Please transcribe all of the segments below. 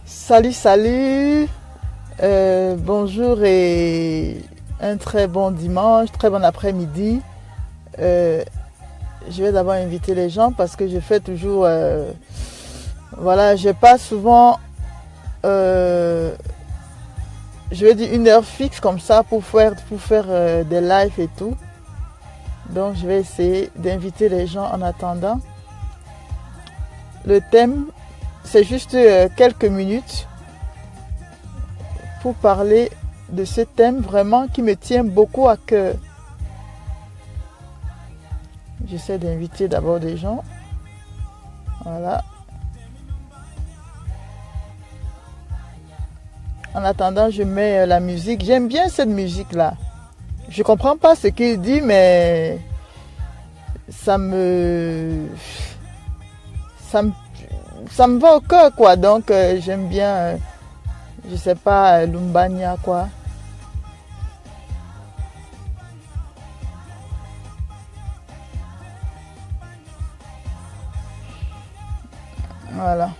Salut, salut. Bonjour et un très bon dimanche, très bon après-midi. Euh, je vais d'abord inviter les gens parce que je fais toujours... voilà, je passe souvent, euh, je vais dire une heure fixe comme ça pour faire des lives et tout. Donc je vais essayer d'inviter les gens en attendant. Le thème, c'est juste quelques minutes pour parler de ce thème vraiment qui me tient beaucoup à cœur. J'essaie d'inviter d'abord des gens. Voilà. En attendant, je mets la musique. J'aime bien cette musique-là. Je comprends pas ce qu'il dit, mais ça me, ça me, ça me va au cœur, quoi. Donc, j'aime bien, je sais pas, Lumbania, quoi. Voilà.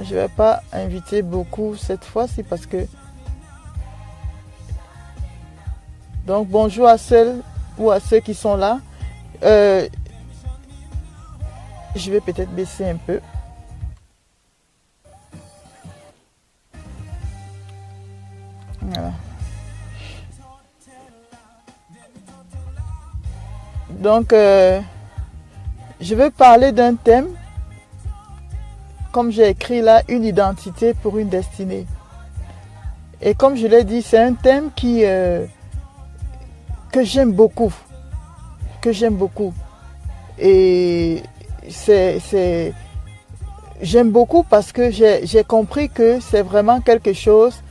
Je vais pas inviter beaucoup cette fois-ci parce que... Donc, bonjour à celles ou à ceux qui sont là. Je vais peut-être baisser un peu. Voilà. Donc, je vais parler d'un thème, comme j'ai écrit là, une identité pour une destinée. Et comme je l'ai dit, c'est un thème que j'aime beaucoup, que j'aime beaucoup. Et j'aime beaucoup parce que j'ai compris que c'est vraiment quelque chose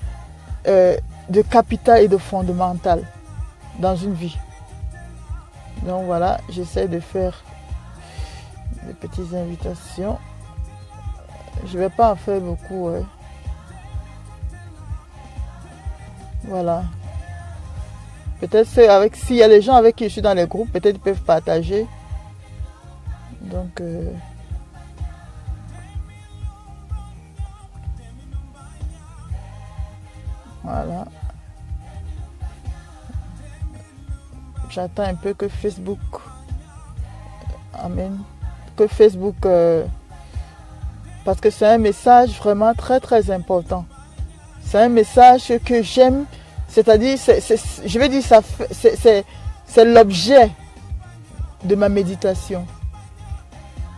de capital et de fondamental dans une vie. Donc voilà, j'essaie de faire des petites invitations. Je ne vais pas en faire beaucoup. Voilà. Peut-être s'il y a des gens avec qui je suis dans les groupes, peut-être ils peuvent partager. Donc, voilà. J'attends un peu que Facebook amène. Que Facebook... parce que c'est un message vraiment très très important. C'est un message que j'aime. C'est-à-dire, je vais dire, c'est l'objet de ma méditation.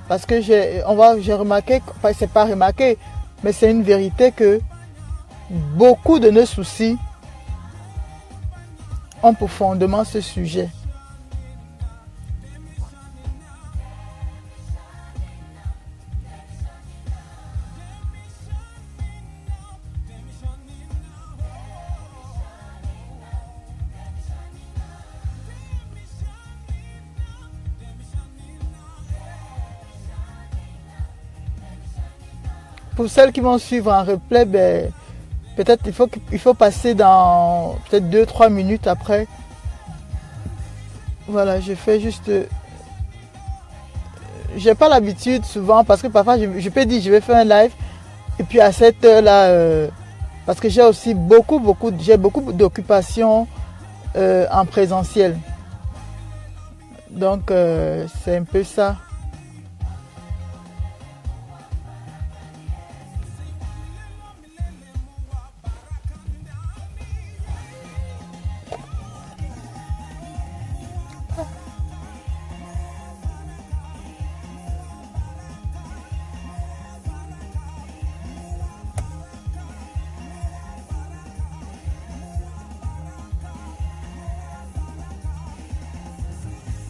Parce que j'ai remarqué, enfin, c'est pas remarqué, mais c'est une vérité que beaucoup de nos soucis ont pour fondement ce sujet. Pour celles qui vont suivre en replay, ben, peut-être il faut passer dans peut-être 2-3 minutes après. Voilà, je fais juste... j'ai pas l'habitude souvent parce que parfois je peux dire je vais faire un live et puis à cette heure-là, parce que j'ai aussi beaucoup d'occupations en présentiel. Donc c'est un peu ça.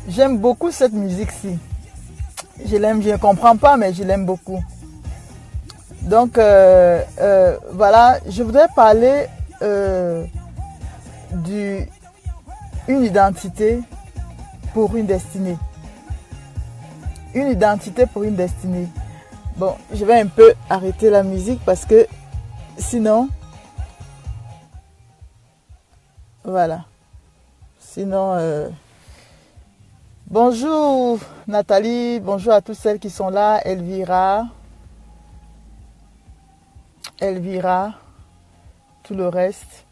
J'aime beaucoup cette musique-ci. Je l'aime, je ne comprends pas, mais je l'aime beaucoup. Donc, voilà, je voudrais parler d'une identité pour une destinée. Une identité pour une destinée. Bon, je vais un peu arrêter la musique parce que sinon, voilà. Sinon, Bonjour Nathalie, bonjour à toutes celles qui sont là. Elvira, tout le reste.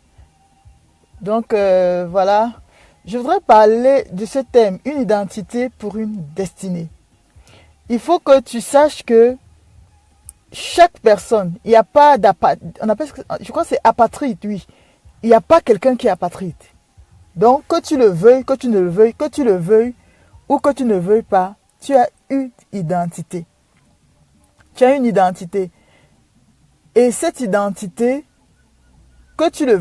Donc voilà, je voudrais parler de ce thème, une identité pour une destinée. Il faut que tu saches que chaque personne, il n'y a pas d'apatride, je crois que c'est apatride, oui. Il n'y a pas quelqu'un qui est apatride. Donc que tu le veuilles, que tu ne le veuilles, que tu le veuilles ou que tu ne veuilles pas, tu as une identité. Tu as une identité. Et cette identité,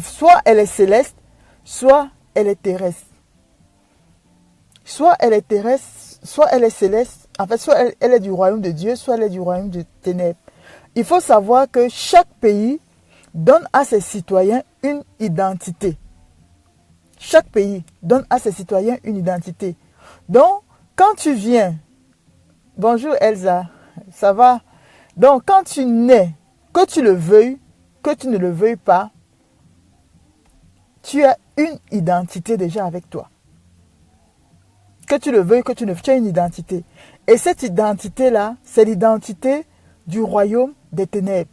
soit elle est céleste, soit elle est terrestre. Soit elle est terrestre, soit elle est céleste. En fait, soit elle est du royaume de Dieu, soit elle est du royaume de ténèbres. Il faut savoir que chaque pays donne à ses citoyens une identité. Chaque pays donne à ses citoyens une identité. Donc, quand tu viens, bonjour Elsa, ça va? Donc, quand tu nais, que tu le veuilles, que tu ne le veuilles pas, tu as une identité déjà avec toi. Que tu le veuilles, que tu ne veuilles, tu as une identité. Et cette identité-là, c'est l'identité du royaume des ténèbres.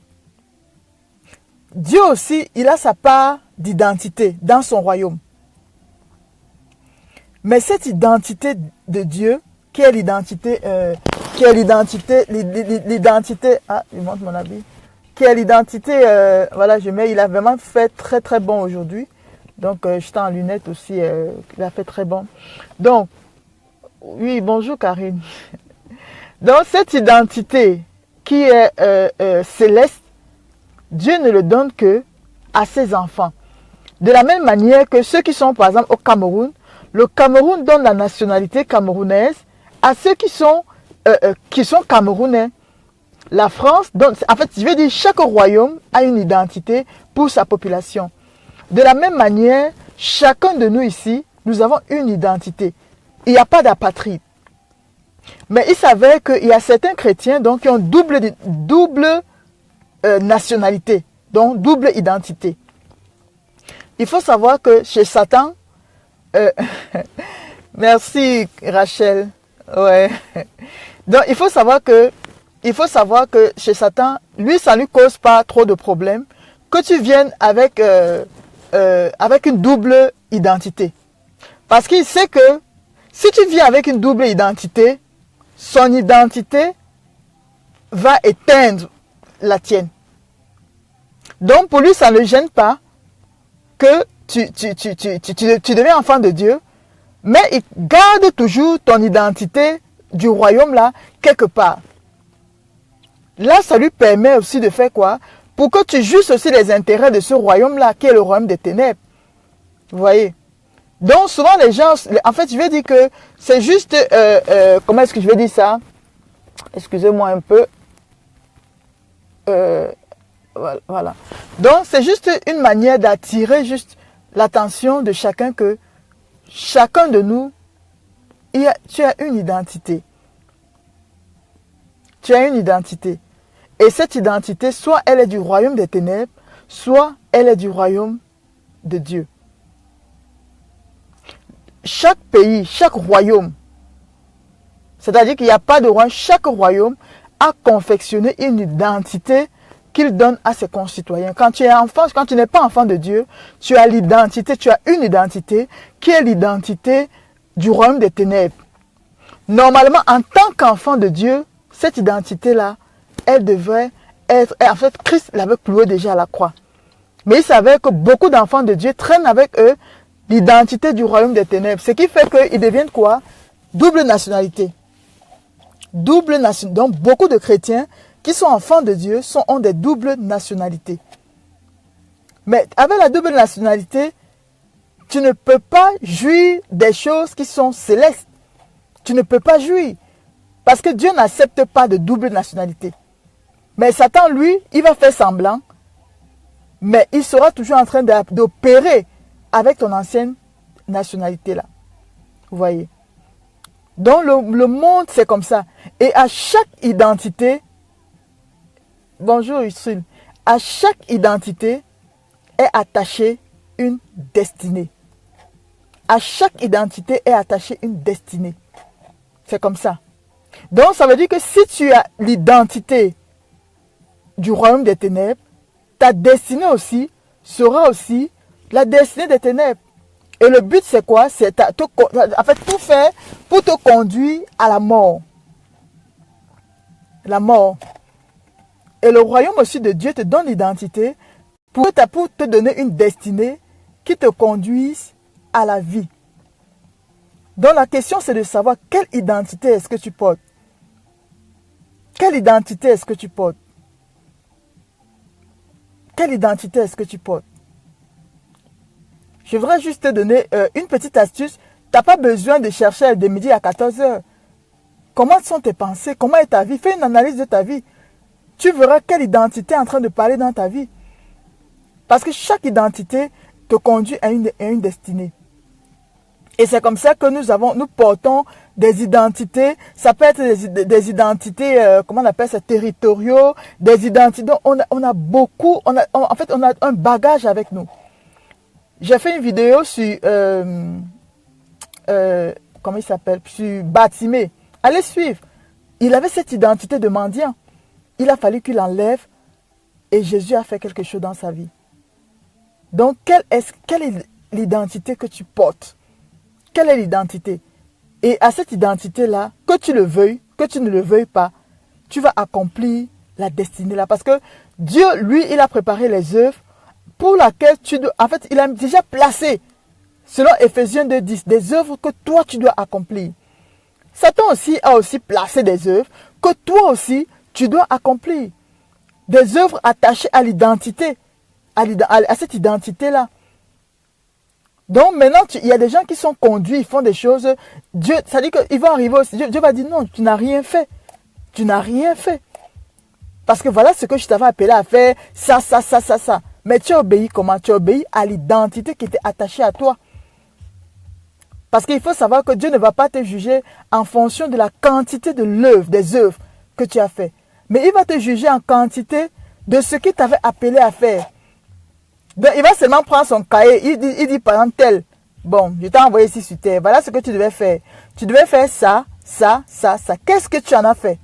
Dieu aussi, il a sa part d'identité dans son royaume. Mais cette identité de Dieu, qui est l'identité, je monte mon habit, qui est l'identité, voilà, il a vraiment fait très très bon aujourd'hui. Donc, j'étais en lunettes aussi, il a fait très bon. Donc, oui, bonjour Karine. Donc, cette identité qui est céleste, Dieu ne le donne que à ses enfants. De la même manière que ceux qui sont, par exemple, au Cameroun, le Cameroun donne la nationalité camerounaise à ceux qui sont camerounais. La France donne, en fait, je veux dire, chaque royaume a une identité pour sa population. De la même manière, chacun de nous ici, nous avons une identité. Il n'y a pas d'apatride. Mais il s'avère qu'il y a certains chrétiens donc, qui ont double nationalité, donc double identité. Il faut savoir que chez Satan, merci Rachel, ouais. Donc il faut savoir que chez Satan, lui, ça ne lui cause pas trop de problèmes que tu viennes avec une double identité. Parce qu'il sait que si tu viens avec une double identité, son identité va éteindre la tienne. Donc pour lui, ça ne le gêne pas que tu deviens enfant de Dieu, mais il garde toujours ton identité du royaume là, quelque part. Là, ça lui permet aussi de faire quoi? Pour que tu jouisses aussi les intérêts de ce royaume là, qui est le royaume des ténèbres. Vous voyez? Donc souvent les gens, en fait je vais dire que c'est juste, comment est-ce que je vais dire ça? Excusez-moi un peu. Voilà. Donc c'est juste une manière d'attirer juste l'attention de chacun, que chacun de nous, tu as une identité. Tu as une identité. Et cette identité, soit elle est du royaume des ténèbres, soit elle est du royaume de Dieu. Chaque pays, chaque royaume, c'est-à-dire qu'il n'y a pas de royaume, chaque royaume a confectionné une identité qu'il donne à ses concitoyens. Quand tu es enfant, quand tu n'es pas enfant de Dieu, tu as l'identité, tu as une identité qui est l'identité du royaume des ténèbres. Normalement, en tant qu'enfant de Dieu, cette identité-là, elle devrait être... En fait, Christ l'avait clouée déjà à la croix. Mais il savait que beaucoup d'enfants de Dieu traînent avec eux l'identité du royaume des ténèbres. Ce qui fait qu'ils deviennent quoi? Double nationalité. Double nationalité. Donc, beaucoup de chrétiens qui sont enfants de Dieu ont des doubles nationalités. Mais avec la double nationalité, tu ne peux pas jouir des choses qui sont célestes. Tu ne peux pas jouir. Parce que Dieu n'accepte pas de double nationalité. Mais Satan, lui, il va faire semblant. Mais il sera toujours en train d'opérer avec ton ancienne nationalité là. Vous voyez. Donc le monde, c'est comme ça. Et à chaque identité, bonjour Yusril, à chaque identité est attachée une destinée. À chaque identité est attachée une destinée. C'est comme ça. Donc, ça veut dire que si tu as l'identité du royaume des ténèbres, ta destinée aussi sera aussi la destinée des ténèbres. Et le but, c'est quoi? C'est en fait tout faire pour te conduire à la mort. La mort. Et le royaume aussi de Dieu te donne l'identité pour te donner une destinée qui te conduise à la vie. Donc la question, c'est de savoir quelle identité est-ce que tu portes. Quelle identité est-ce que tu portes? Quelle identité est-ce que tu portes? Je voudrais juste te donner une petite astuce. Tu n'as pas besoin de chercher de midi à 14 heures. Comment sont tes pensées? Comment est ta vie? Fais une analyse de ta vie. Tu verras quelle identité est en train de parler dans ta vie. Parce que chaque identité te conduit à une destinée. Et c'est comme ça que nous portons des identités. Ça peut être des identités, comment on appelle ça, territoriaux, des identités. On a beaucoup, on a un bagage avec nous. J'ai fait une vidéo sur, comment il s'appelle, sur Batimé. Allez suivre. Il avait cette identité de mendiant. Il a fallu qu'il l'enlève et Jésus a fait quelque chose dans sa vie. Donc, quelle est l'identité que tu portes? Quelle est l'identité? Et à cette identité-là, que tu le veuilles, que tu ne le veuilles pas, tu vas accomplir la destinée là. Parce que Dieu, lui, il a préparé les œuvres pour lesquelles tu dois... En fait, il a déjà placé, selon Éphésiens 2:10, des œuvres que toi, tu dois accomplir. Satan aussi a aussi placé des œuvres que toi aussi, tu dois accomplir. Des œuvres attachées à l'identité, à cette identité-là. Donc maintenant, il y a des gens qui sont conduits, ils font des choses. Dieu, ça dit qu'ils vont arriver aussi. Dieu va dire non, tu n'as rien fait. Tu n'as rien fait. Parce que voilà ce que je t'avais appelé à faire, ça. Mais tu as obéi comment? Tu as obéi à l'identité qui était attachée à toi. Parce qu'il faut savoir que Dieu ne va pas te juger en fonction de la quantité de l'œuvre, des œuvres que tu as fait. Mais il va te juger en quantité de ce qu'il t'avait appelé à faire. Donc, il va seulement prendre son cahier. Il dit par exemple tel. Bon, je t'ai envoyé ici sur terre. Voilà ce que tu devais faire. Tu devais faire ça. Qu'est-ce que tu en as fait?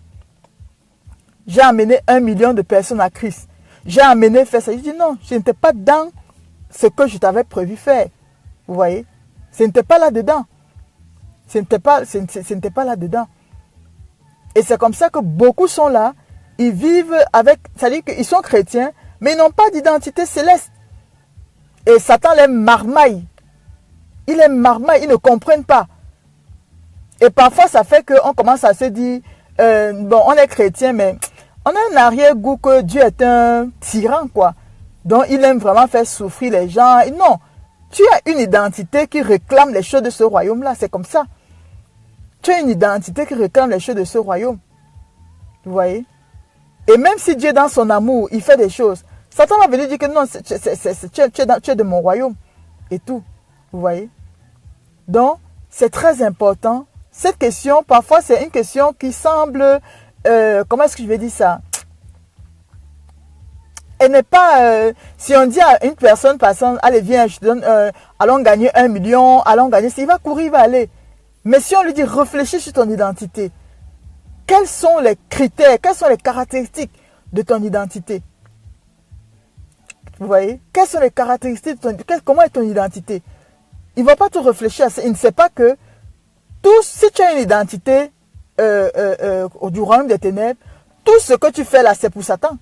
J'ai amené 1 million de personnes à Christ. J'ai amené faire ça. Je dis non, je n'étais pas dans ce que je t'avais prévu faire. Vous voyez? Ce n'était pas là-dedans. Ce n'était pas là-dedans. Et c'est comme ça que beaucoup sont là. Ils vivent avec... C'est-à-dire qu'ils sont chrétiens, mais ils n'ont pas d'identité céleste. Et Satan les marmaille. Il les marmaille, ils ne comprennent pas. Et parfois, ça fait qu'on commence à se dire, bon, on est chrétien, mais on a un arrière-goût que Dieu est un tyran, quoi. Donc, il aime vraiment faire souffrir les gens. Et non, tu as une identité qui réclame les choses de ce royaume-là. C'est comme ça. Tu as une identité qui réclame les choses de ce royaume. Vous voyez? Et même si Dieu, dans son amour, il fait des choses, Satan va venir dire que non, tu es de mon royaume. Et tout. Vous voyez? Donc, c'est très important. Cette question, parfois, c'est une question qui semble... comment est-ce que je vais dire ça? Elle n'est pas... si on dit à une personne, allez, viens, je te donne... allons gagner 1 million, allons gagner... Il va courir, il va aller. Mais si on lui dit, réfléchis sur ton identité. Quels sont les critères, quelles sont les caractéristiques de ton identité? Vous voyez? Quelles sont les caractéristiques de comment est ton identité? Il ne va pas tout réfléchir à ça. Il ne sait pas que si tu as une identité du royaume des ténèbres, tout ce que tu fais là, c'est pour Satan.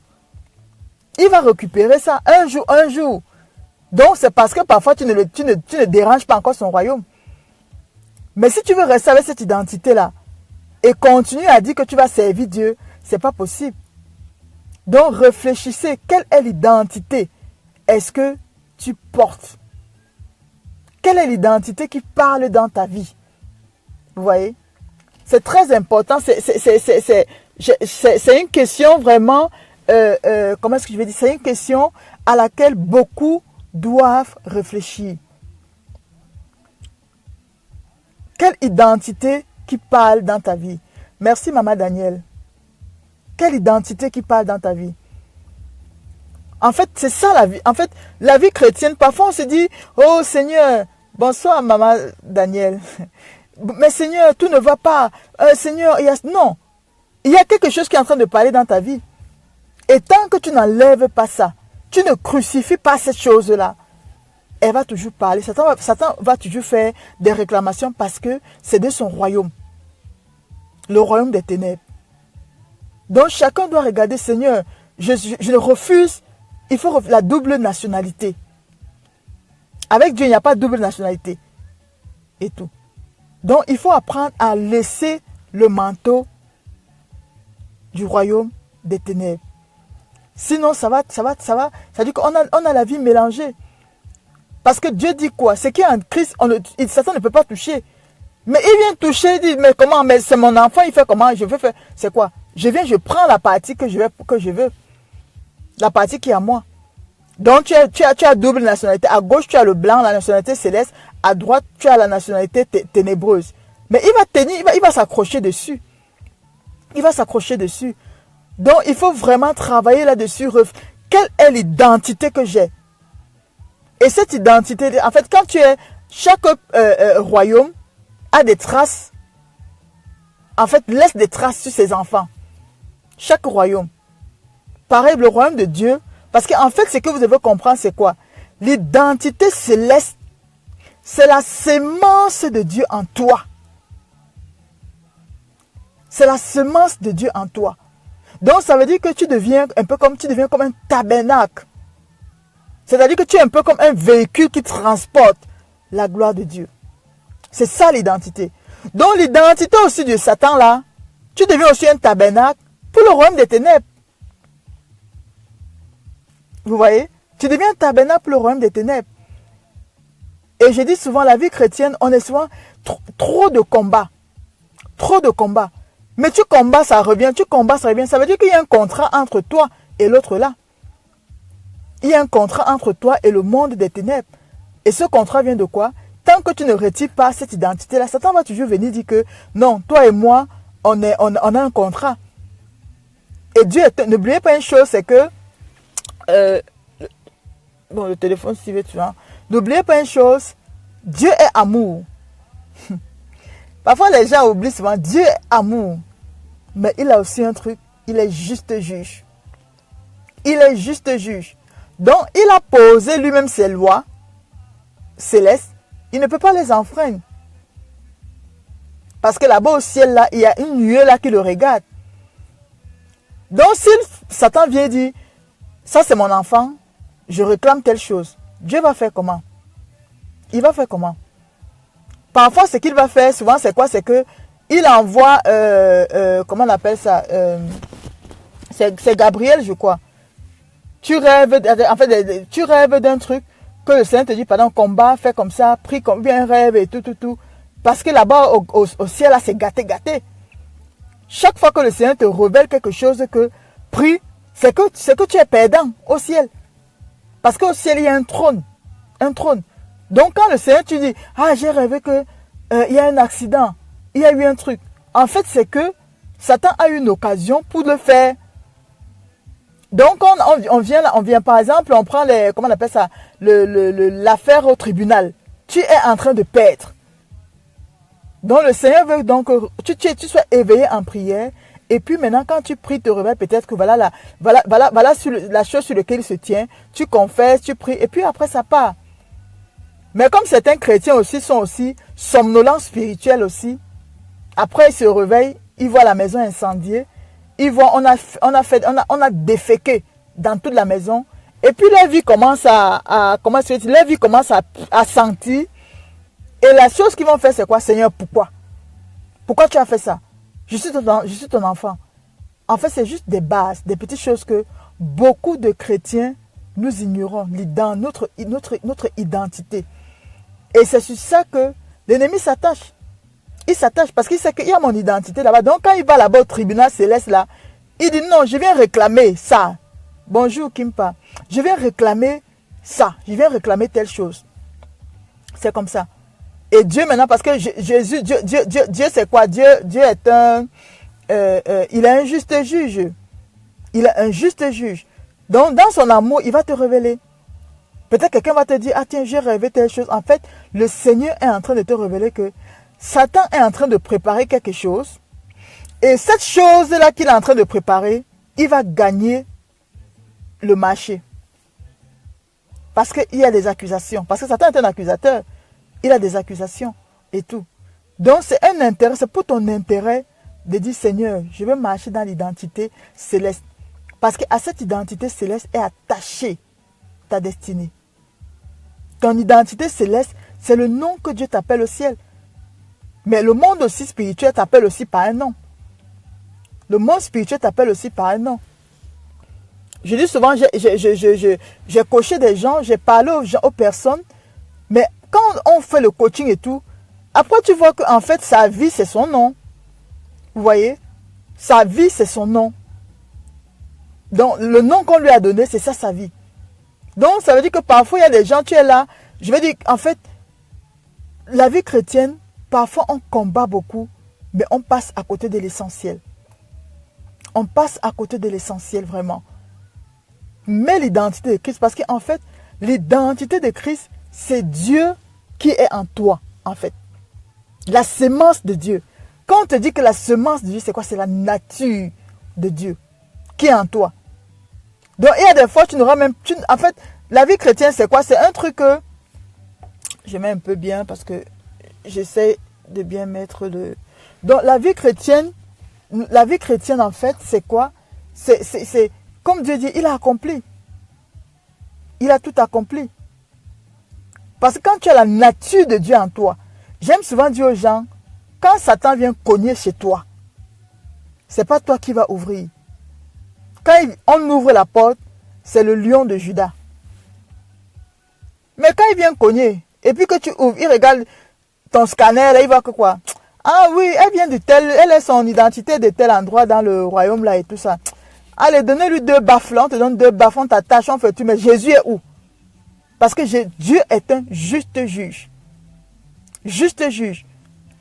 Il va récupérer ça un jour. Donc, c'est parce que parfois, tu ne déranges pas encore son royaume. Mais si tu veux rester avec cette identité-là et continuer à dire que tu vas servir Dieu, ce n'est pas possible. Donc, réfléchissez, quelle est l'identité est-ce que tu portes? Quelle est l'identité qui parle dans ta vie? Vous voyez? C'est très important. C'est une question vraiment, comment est-ce que je vais dire? C'est une question à laquelle beaucoup doivent réfléchir. Quelle identité qui parle dans ta vie? Merci, Maman Daniel. Quelle identité qui parle dans ta vie? En fait, c'est ça la vie. En fait, la vie chrétienne, parfois on se dit, oh Seigneur, bonsoir Maman Daniel. Mais Seigneur, tout ne va pas. Seigneur, non. Il y a quelque chose qui est en train de parler dans ta vie. Et tant que tu n'enlèves pas ça, tu ne crucifies pas cette chose-là, elle va toujours parler. Satan va toujours faire des réclamations parce que c'est de son royaume. Le royaume des ténèbres. Donc chacun doit regarder, Seigneur, je refuse, il faut la double nationalité. Avec Dieu, il n'y a pas de double nationalité. Et tout. Donc il faut apprendre à laisser le manteau du royaume des ténèbres. Sinon, ça dit qu'on a la vie mélangée. Parce que Dieu dit quoi? C'est qu'il y a un Christ, Satan ne peut pas toucher. Mais il vient toucher, il dit, mais comment? Mais c'est mon enfant, il fait comment? Je veux faire. C'est quoi? Je viens, je prends la partie que je veux. La partie qui est à moi. Donc tu as double nationalité. À gauche, tu as le blanc, la nationalité céleste. À droite, tu as la nationalité ténébreuse. Mais il va tenir, il va s'accrocher dessus. Il va s'accrocher dessus. Donc il faut vraiment travailler là-dessus. Quelle est l'identité que j'ai? Et cette identité, en fait, quand tu es, chaque royaume a des traces. En fait, laisse des traces sur ses enfants. Chaque royaume. Pareil, le royaume de Dieu. Parce qu'en fait, ce que vous devez comprendre, c'est quoi? L'identité céleste, c'est la sémence de Dieu en toi. C'est la semence de Dieu en toi. Donc, ça veut dire que tu deviens comme un tabernacle. C'est-à-dire que tu es un peu comme un véhicule qui transporte la gloire de Dieu. C'est ça l'identité. Donc, l'identité aussi de Satan, là, tu deviens aussi un tabernacle pour le royaume des ténèbres. Vous voyez? Tu deviens un tabernacle pour le royaume des ténèbres. Et je dis souvent, la vie chrétienne, on est souvent trop de combats. Trop de combats. Mais tu combats, ça revient. Tu combats, ça revient. Ça veut dire qu'il y a un contrat entre toi et l'autre là. Il y a un contrat entre toi et le monde des ténèbres. Et ce contrat vient de quoi? Tant que tu ne retires pas cette identité-là, Satan va toujours venir dire que non, toi et moi, on a un contrat. Et Dieu, n'oubliez pas une chose, c'est que bon, le téléphone, si tu vois. N'oubliez pas une chose, Dieu est amour. Parfois, les gens oublient souvent, Dieu est amour. Mais il a aussi un truc, il est juste juge. Il est juste juge. Donc, il a posé lui-même ses lois célestes. Il ne peut pas les enfreindre. Parce que là-bas au ciel, là, il y a une nuée là qui le regarde. Donc, si Satan vient dire, ça c'est mon enfant, je réclame telle chose. Dieu va faire comment? Il va faire comment? Parfois, ce qu'il va faire, souvent, c'est quoi? C'est que il envoie, comment on appelle ça? C'est Gabriel, je crois. Tu rêves, en fait, tu rêves d'un truc que le Seigneur te dit, pendant combat, fais comme ça, prie comme bien rêve et tout. Parce que là-bas, au ciel, là, c'est gâté. Chaque fois que le Seigneur te révèle quelque chose que prie, c'est que tu es perdant au ciel. Parce qu'au ciel, il y a un trône. Un trône. Donc, quand le Seigneur, tu dis, ah, j'ai rêvé que il y a un accident, il y a eu un truc. En fait, c'est que Satan a eu une occasion pour le faire. Donc, on vient, par exemple, on prend comment on appelle ça, l'affaire au tribunal. Tu es en train de perdre. Donc, le Seigneur veut donc que tu sois éveillé en prière. Et puis maintenant, quand tu pries, te réveilles, peut-être que voilà la chose sur laquelle il se tient. Tu confesses, tu pries, et puis après, ça part. Mais comme certains chrétiens aussi sont aussi somnolents spirituels aussi, après, ils se réveillent, ils voient la maison incendiée. Ils voient, on a déféqué dans toute la maison. Et puis leur vie commence leur vie commence à sentir. Et la chose qu'ils vont faire, c'est quoi? Seigneur, pourquoi? Pourquoi tu as fait ça? Je suis ton enfant. En fait, c'est juste des bases, des petites choses que beaucoup de chrétiens, nous ignorons dans notre identité. Et c'est sur ça que l'ennemi s'attache. Il s'attache parce qu'il sait qu'il y a mon identité là-bas. Donc, quand il va là-bas au tribunal céleste, là, il dit non, je viens réclamer ça. Bonjour Kimpa. Je viens réclamer ça. Je viens réclamer telle chose. C'est comme ça. Et Dieu maintenant, parce que Jésus, Dieu c'est quoi? Dieu est il est un juste juge. Il est un juste juge. Donc, dans son amour, il va te révéler. Peut-être quelqu'un va te dire, ah tiens, j'ai rêvé telle chose. En fait, le Seigneur est en train de te révéler que Satan est en train de préparer quelque chose. Et cette chose-là qu'il est en train de préparer, il va gagner le marché. Parce qu'il y a des accusations. Parce que Satan est un accusateur. Il a des accusations et tout. Donc c'est un intérêt, c'est pour ton intérêt de dire Seigneur, je veux marcher dans l'identité céleste. Parce qu'à cette identité céleste est attachée ta destinée. Ton identité céleste, c'est le nom que Dieu t'appelle au ciel. Mais le monde aussi spirituel t'appelle aussi par un nom. Le monde spirituel t'appelle aussi par un nom. Je dis souvent, j'ai coaché des gens, j'ai parlé aux personnes, mais quand on fait le coaching et tout, après tu vois qu'en fait sa vie c'est son nom. Vous voyez? Sa vie c'est son nom. Donc le nom qu'on lui a donné, c'est ça sa vie. Donc ça veut dire que parfois il y a des gens, tu es là, je veux dire, en fait, la vie chrétienne, parfois on combat beaucoup, mais on passe à côté de l'essentiel. On passe à côté de l'essentiel vraiment. Mais l'identité de Christ, parce qu'en fait, l'identité de Christ, c'est Dieu qui est en toi, en fait. La semence de Dieu. Quand on te dit que la semence de Dieu, c'est quoi? C'est la nature de Dieu qui est en toi. Donc, il y a des fois, tu n'auras même... en fait, la vie chrétienne, c'est quoi? C'est un truc que... Je mets un peu bien parce que j'essaie de bien mettre le... Donc, la vie chrétienne, en fait, c'est quoi? C'est comme Dieu dit, il a accompli. Il a tout accompli. Parce que quand tu as la nature de Dieu en toi, j'aime souvent dire aux gens, quand Satan vient cogner chez toi, c'est pas toi qui vas ouvrir. Quand on ouvre la porte, c'est le lion de Juda. Mais quand il vient cogner, et puis que tu ouvres, il regarde ton scanner, là, il voit que quoi? Ah oui, elle vient de tel, elle est son identité de tel endroit dans le royaume là et tout ça. Allez, donnez-lui 2 baffes là, on te donne 2 baffes, on t'attache, on fait tout, mais Jésus est où? Parce que Dieu est un juste juge. Juste juge.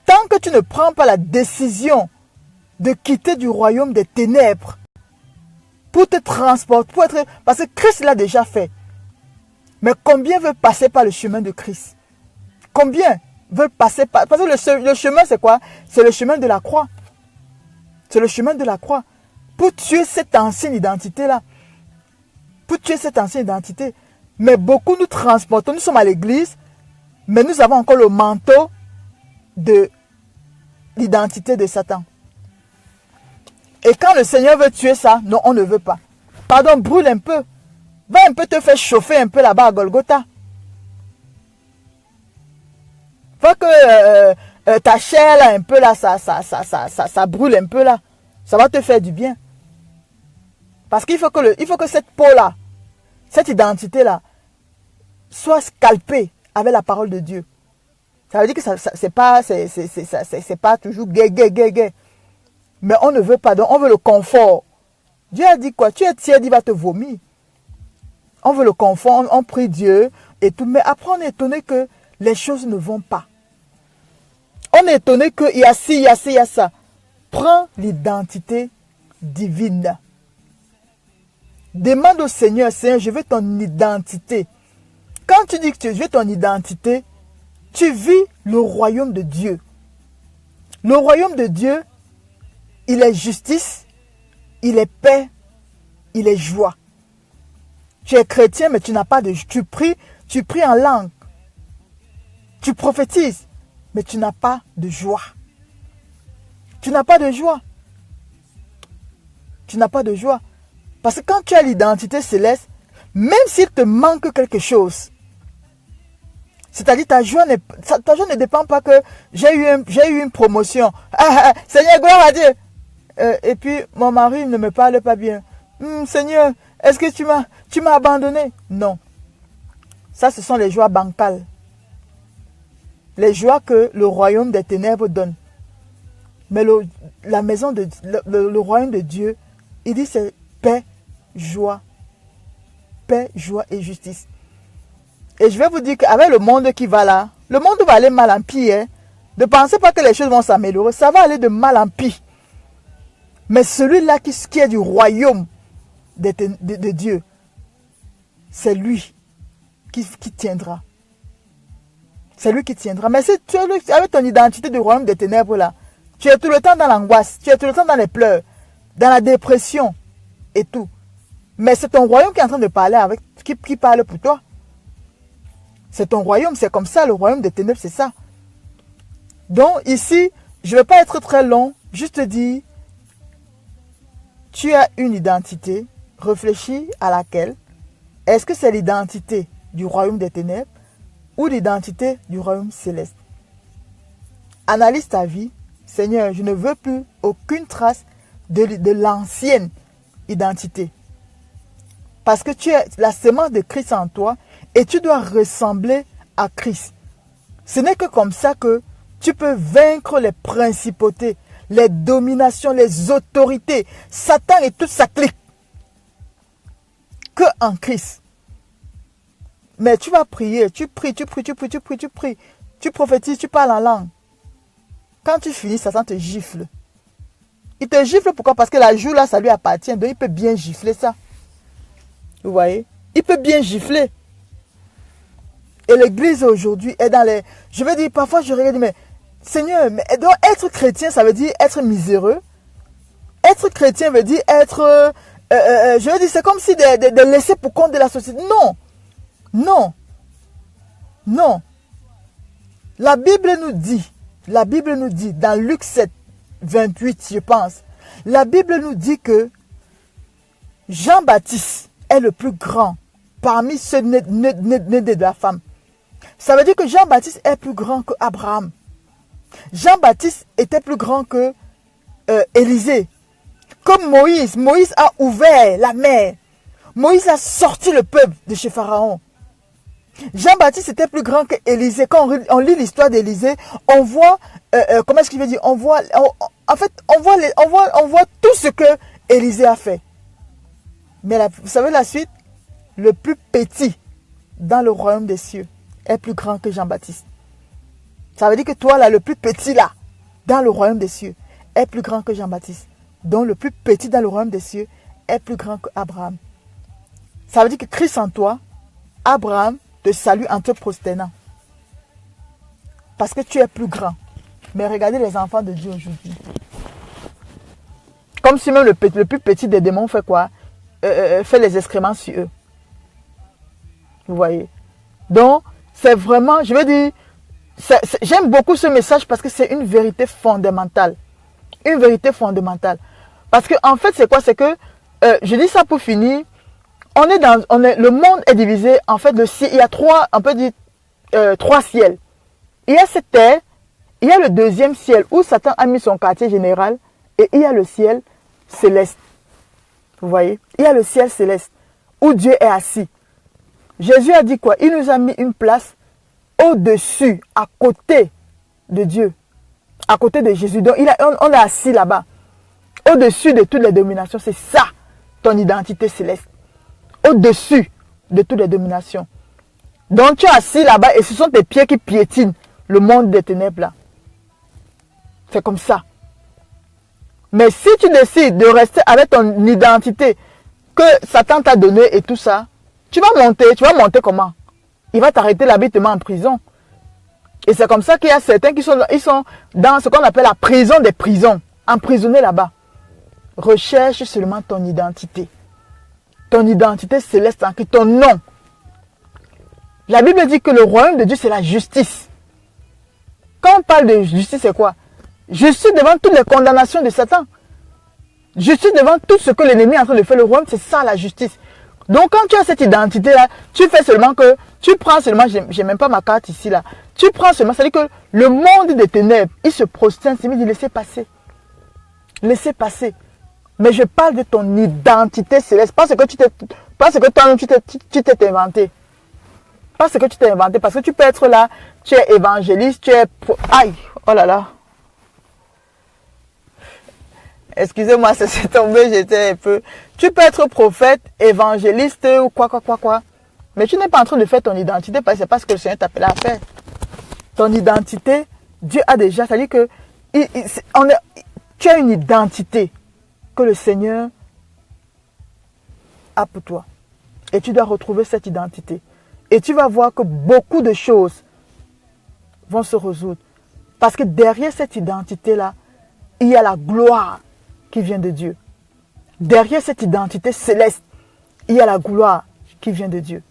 Tant que tu ne prends pas la décision de quitter du royaume des ténèbres pour te transporter, parce que Christ l'a déjà fait. Mais combien veulent passer par le chemin de Christ? Combien veulent passer par... Parce que le chemin, c'est quoi? C'est le chemin de la croix. C'est le chemin de la croix. Pour tuer cette ancienne identité-là. Pour tuer cette ancienne identité. Mais beaucoup nous transportons. Nous sommes à l'église, mais nous avons encore le manteau de l'identité de Satan. Et quand le Seigneur veut tuer ça, non, on ne veut pas. Pardon, brûle un peu. Va un peu te faire chauffer un peu là-bas à Golgotha. Va que ta chair là, un peu là, ça brûle un peu là. Ça va te faire du bien. Parce qu'il faut que cette peau-là, cette identité-là, soit scalpée avec la parole de Dieu. Ça veut dire que c'est pas toujours gay. Mais on ne veut pas, donc on veut le confort. Dieu a dit quoi? Tu es tiède, il va te vomir. On veut le confort, on prie Dieu et tout. Mais après, on est étonné que les choses ne vont pas. On est étonné qu'il y a ci, il y a ça. Prends l'identité divine. Demande au Seigneur, Seigneur, je veux ton identité. Quand tu dis que tu veux ton identité, tu vis le royaume de Dieu. Le royaume de Dieu, il est justice, il est paix, il est joie. Tu es chrétien, mais tu n'as pas de... Tu pries en langue. Tu prophétises, mais tu n'as pas de joie. Tu n'as pas de joie. Tu n'as pas de joie. Parce que quand tu as l'identité céleste, même s'il te manque quelque chose, c'est-à-dire ta joie ne dépend pas que j'ai eu une promotion. Seigneur, gloire à Dieu. Et puis mon mari ne me parle pas bien. Seigneur, est-ce que tu m'as abandonné? Non. Ça, ce sont les joies bancales. Les joies que le royaume des ténèbres donne. Mais le royaume de Dieu, il dit c'est paix, joie et justice. Et je vais vous dire qu'avec le monde qui va là, le monde va aller mal en pire. Ne pensez pas que les choses vont s'améliorer. Ça va aller de mal en pire. Mais celui-là qui est du royaume de Dieu, c'est lui qui tiendra. C'est lui qui tiendra. Mais si tu es avec ton identité du royaume des ténèbres là, tu es tout le temps dans l'angoisse, tu es tout le temps dans les pleurs, dans la dépression et tout. Mais c'est ton royaume qui est en train de parler avec, qui parle pour toi. C'est ton royaume, c'est comme ça, le royaume des ténèbres, c'est ça. Donc ici, je ne vais pas être très long, juste te dire, tu as une identité, réfléchis à laquelle. Est-ce que c'est l'identité du royaume des ténèbres ou l'identité du royaume céleste? Analyse ta vie. Seigneur, je ne veux plus aucune trace de l'ancienne identité. Parce que tu es la sémence de Christ en toi et tu dois ressembler à Christ. Ce n'est que comme ça que tu peux vaincre les principautés, les dominations, les autorités, Satan et toute sa clique. Que en Christ. Mais tu vas prier, tu pries, tu prophétises, tu parles en langue. Quand tu finis, Satan te gifle. Il te gifle pourquoi? Parce que la joue là, ça lui appartient. Donc il peut bien gifler ça. Vous voyez? Il peut bien gifler. Et l'église aujourd'hui est dans les... Je veux dire, parfois je regarde, mais Seigneur, mais donc être chrétien, ça veut dire être miséreux. Être chrétien veut dire être... je veux dire, c'est comme si de laisser pour compte de la société. Non. Non. Non. La Bible nous dit dans Luc 7, 28, je pense, la Bible nous dit que Jean-Baptiste est le plus grand parmi ceux nés de la femme. Ça veut dire que Jean-Baptiste est plus grand que Abraham. Jean-Baptiste était plus grand que Élisée. Comme Moïse. Moïse a ouvert la mer. Moïse a sorti le peuple de chez Pharaon. Jean-Baptiste était plus grand que Élisée. Quand on lit l'histoire d'Élisée, on voit, comment est-ce que je veux dire, on voit tout ce que Élisée a fait. Mais vous savez la suite? Le plus petit dans le royaume des cieux est plus grand que Jean-Baptiste. Ça veut dire que toi, là, le plus petit, là, dans le royaume des cieux, est plus grand que Jean-Baptiste. Donc, le plus petit dans le royaume des cieux est plus grand qu'Abraham. Ça veut dire que Christ en toi, Abraham te salue en te prosternant. Parce que tu es plus grand. Mais regardez les enfants de Dieu aujourd'hui. Comme si même le plus petit des démons fait quoi? Fait les excréments sur eux. Vous voyez? Donc, c'est vraiment, je veux dire, j'aime beaucoup ce message parce que c'est une vérité fondamentale. Une vérité fondamentale. Parce que en fait, c'est quoi? C'est que, je dis ça pour finir, le monde est divisé, en fait, il y a trois ciels. Il y a cette terre, il y a le deuxième ciel où Satan a mis son quartier général et il y a le ciel céleste. Vous voyez? Il y a le ciel céleste où Dieu est assis. Jésus a dit quoi? Il nous a mis une place au-dessus, à côté de Dieu, à côté de Jésus. Donc, on est assis là-bas, au-dessus de toutes les dominations. C'est ça, ton identité céleste. Au-dessus de toutes les dominations. Donc, tu es assis là-bas et ce sont tes pieds qui piétinent le monde des ténèbres là. C'est comme ça. Mais si tu décides de rester avec ton identité que Satan t'a donnée et tout ça, tu vas monter comment? Il va t'arrêter là-bas, il te met en prison. Et c'est comme ça qu'il y a certains qui sont dans ce qu'on appelle la prison des prisons, emprisonnés là-bas. Recherche seulement ton identité. Ton identité céleste en Christ, ton nom. La Bible dit que le royaume de Dieu, c'est la justice. Quand on parle de justice, c'est quoi? Justice devant toutes les condamnations de Satan. Justice devant tout ce que l'ennemi est en train de faire. Le royaume, c'est ça la justice. Donc quand tu as cette identité-là, tu fais seulement que, tu prends seulement, j'ai même pas ma carte ici là, tu prends seulement, c'est-à-dire que le monde des ténèbres, il se prosterne, c'est mieux de laisser passer. Laisser passer. Mais je parle de ton identité céleste, parce que toi-même tu t'es inventé. Parce que tu t'es inventé, parce que tu peux être là, tu es évangéliste, tu es... Aïe, oh là là. Excusez-moi, c'est tombé, j'étais un peu... Tu peux être prophète, évangéliste ou quoi. Mais tu n'es pas en train de faire ton identité parce que c'est pas ce que le Seigneur t'appelle à faire. Ton identité, Dieu a déjà, c'est-à-dire que tu as une identité que le Seigneur a pour toi. Et tu dois retrouver cette identité. Et tu vas voir que beaucoup de choses vont se résoudre. Parce que derrière cette identité-là, il y a la gloire qui vient de Dieu. Derrière cette identité céleste, il y a la gloire qui vient de Dieu.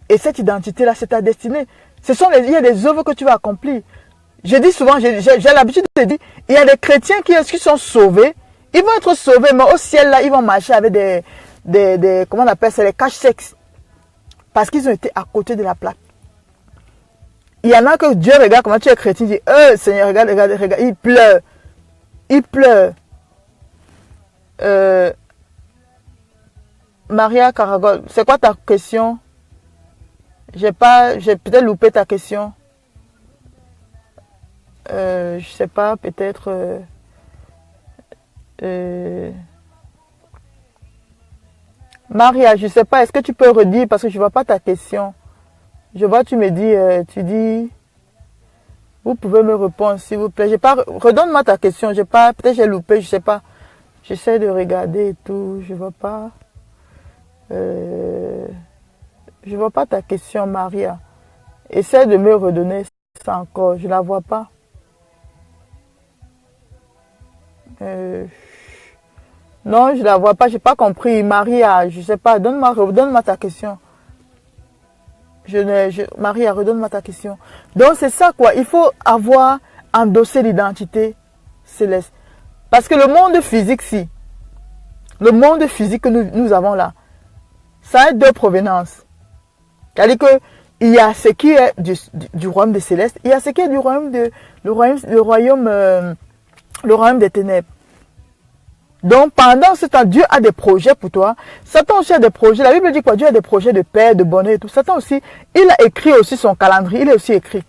Et cette identité-là, c'est ta destinée. Il y a des œuvres que tu vas accomplir. Je dis souvent, j'ai l'habitude de dire, il y a des chrétiens qui sont sauvés. Ils vont être sauvés, mais au ciel, là, ils vont marcher avec comment on appelle ça, les caches-sexes. Parce qu'ils ont été à côté de la plaque. Il y en a que Dieu regarde comment tu es chrétien, il dit, Seigneur, regarde, il pleure. Il pleure. Maria Caragol, c'est quoi ta question? J'ai peut-être loupé ta question. Je sais pas, peut-être... Maria, je sais pas, est-ce que tu peux redire parce que je vois pas ta question. Je vois, tu me dis, vous pouvez me répondre s'il vous plaît. Redonne-moi ta question, peut-être j'ai loupé, je sais pas. J'essaie de regarder et tout, je vois pas. Je vois pas ta question, Maria. Essaie de me redonner ça encore, je la vois pas. Non, je la vois pas, j'ai pas compris. Maria, je sais pas, redonne-moi ta question. Maria, redonne-moi ta question. Donc c'est ça quoi, il faut endosser l'identité céleste. Parce que le monde physique, le monde physique que nous avons là, ça a deux provenances. C'est-à-dire qu'il y a ce qui est du royaume des célestes, il y a ce qui est du royaume le royaume des ténèbres. Donc pendant ce temps, Dieu a des projets pour toi. Satan aussi a des projets. La Bible dit quoi? Dieu a des projets de paix, de bonheur et tout. Satan aussi, il a écrit aussi son calendrier, il est aussi écrit.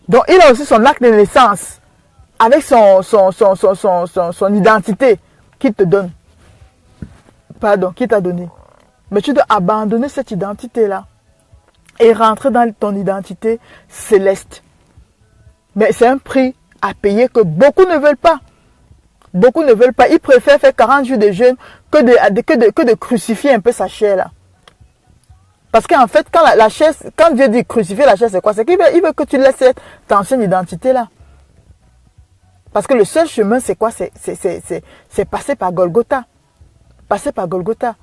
Donc il a aussi son acte de naissance avec son identité qu'il te donne. Pardon, qu'il t'a donné. Mais tu dois abandonner cette identité-là et rentrer dans ton identité céleste. Mais c'est un prix à payer que beaucoup ne veulent pas. Beaucoup ne veulent pas. Ils préfèrent faire 40 jours de jeûne que de crucifier un peu sa chair là. Parce qu'en fait, quand Dieu dit crucifier la chair, c'est quoi? C'est qu'il veut que tu laisses cette ancienne identité là. Parce que le seul chemin, c'est quoi? C'est passer par Golgotha. Passer par Golgotha.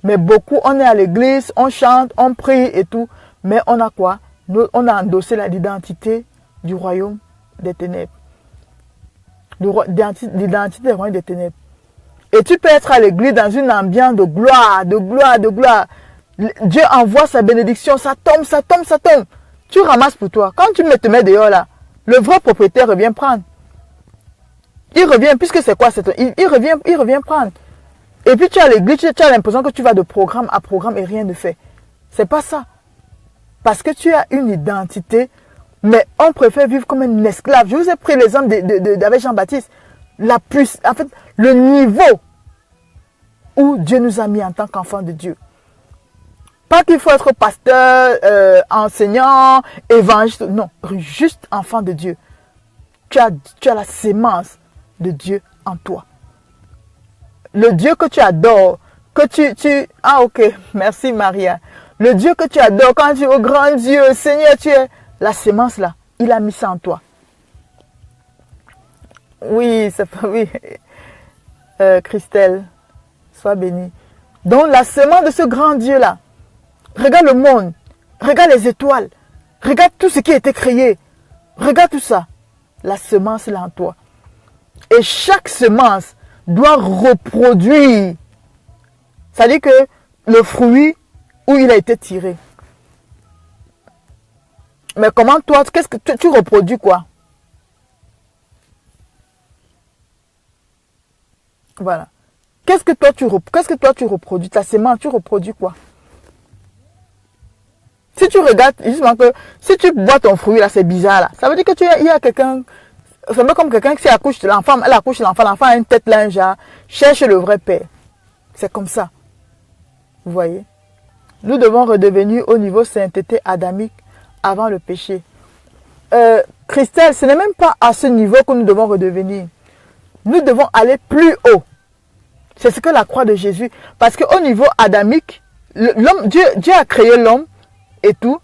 Mais beaucoup, on est à l'église, on chante, on prie et tout. Mais on a quoi? On a endossé l'identité du royaume des ténèbres. L'identité des royaumes des ténèbres. Et tu peux être à l'église dans une ambiance de gloire, de gloire, de gloire. Dieu envoie sa bénédiction, ça tombe, ça tombe, ça tombe. Tu ramasses pour toi. Quand tu te mets dehors là, le vrai propriétaire revient prendre. Il revient, puisque c'est quoi? Il revient prendre. Et puis tu es à l'église, tu as l'impression que tu vas de programme à programme et rien ne fait. C'est pas ça. Parce que tu as une identité, mais on préfère vivre comme un esclave. Je vous ai pris l'exemple d'avec Jean-Baptiste. En fait, le niveau où Dieu nous a mis en tant qu'enfants de Dieu. Pas qu'il faut être pasteur, enseignant, évangéliste. Non, juste enfant de Dieu. Tu as la sémence de Dieu en toi. Le Dieu que tu adores, Ah ok, merci Maria. Le Dieu que tu adores, quand tu dis, oh grand Dieu, Seigneur, tu es la sémence là. Il a mis ça en toi. Oui, c'est pas... Oui. Christelle, sois bénie. Donc la sémence de ce grand Dieu là. Regarde le monde. Regarde les étoiles. Regarde tout ce qui a été créé. Regarde tout ça. La semence là en toi. Et chaque semence doit reproduire. C'est-à-dire que le fruit où il a été tiré. Mais comment toi, qu'est-ce que tu reproduis quoi? Voilà. Qu'est-ce que toi tu reproduis? Ta semence, tu reproduis quoi? Si tu regardes, justement que si tu bois ton fruit là, c'est bizarre là. Ça veut dire que il y a quelqu'un. C'est un peu comme quelqu'un qui accouche de l'enfant, elle accouche de l'enfant, l'enfant a une tête là, un genre, cherche le vrai père. C'est comme ça. Vous voyez? Nous devons redevenir au niveau sainteté adamique avant le péché. Christelle, ce n'est même pas à ce niveau que nous devons redevenir. Nous devons aller plus haut. C'est ce que la croix de Jésus. Parce qu'au niveau adamique, l'homme, Dieu a créé l'homme et tout.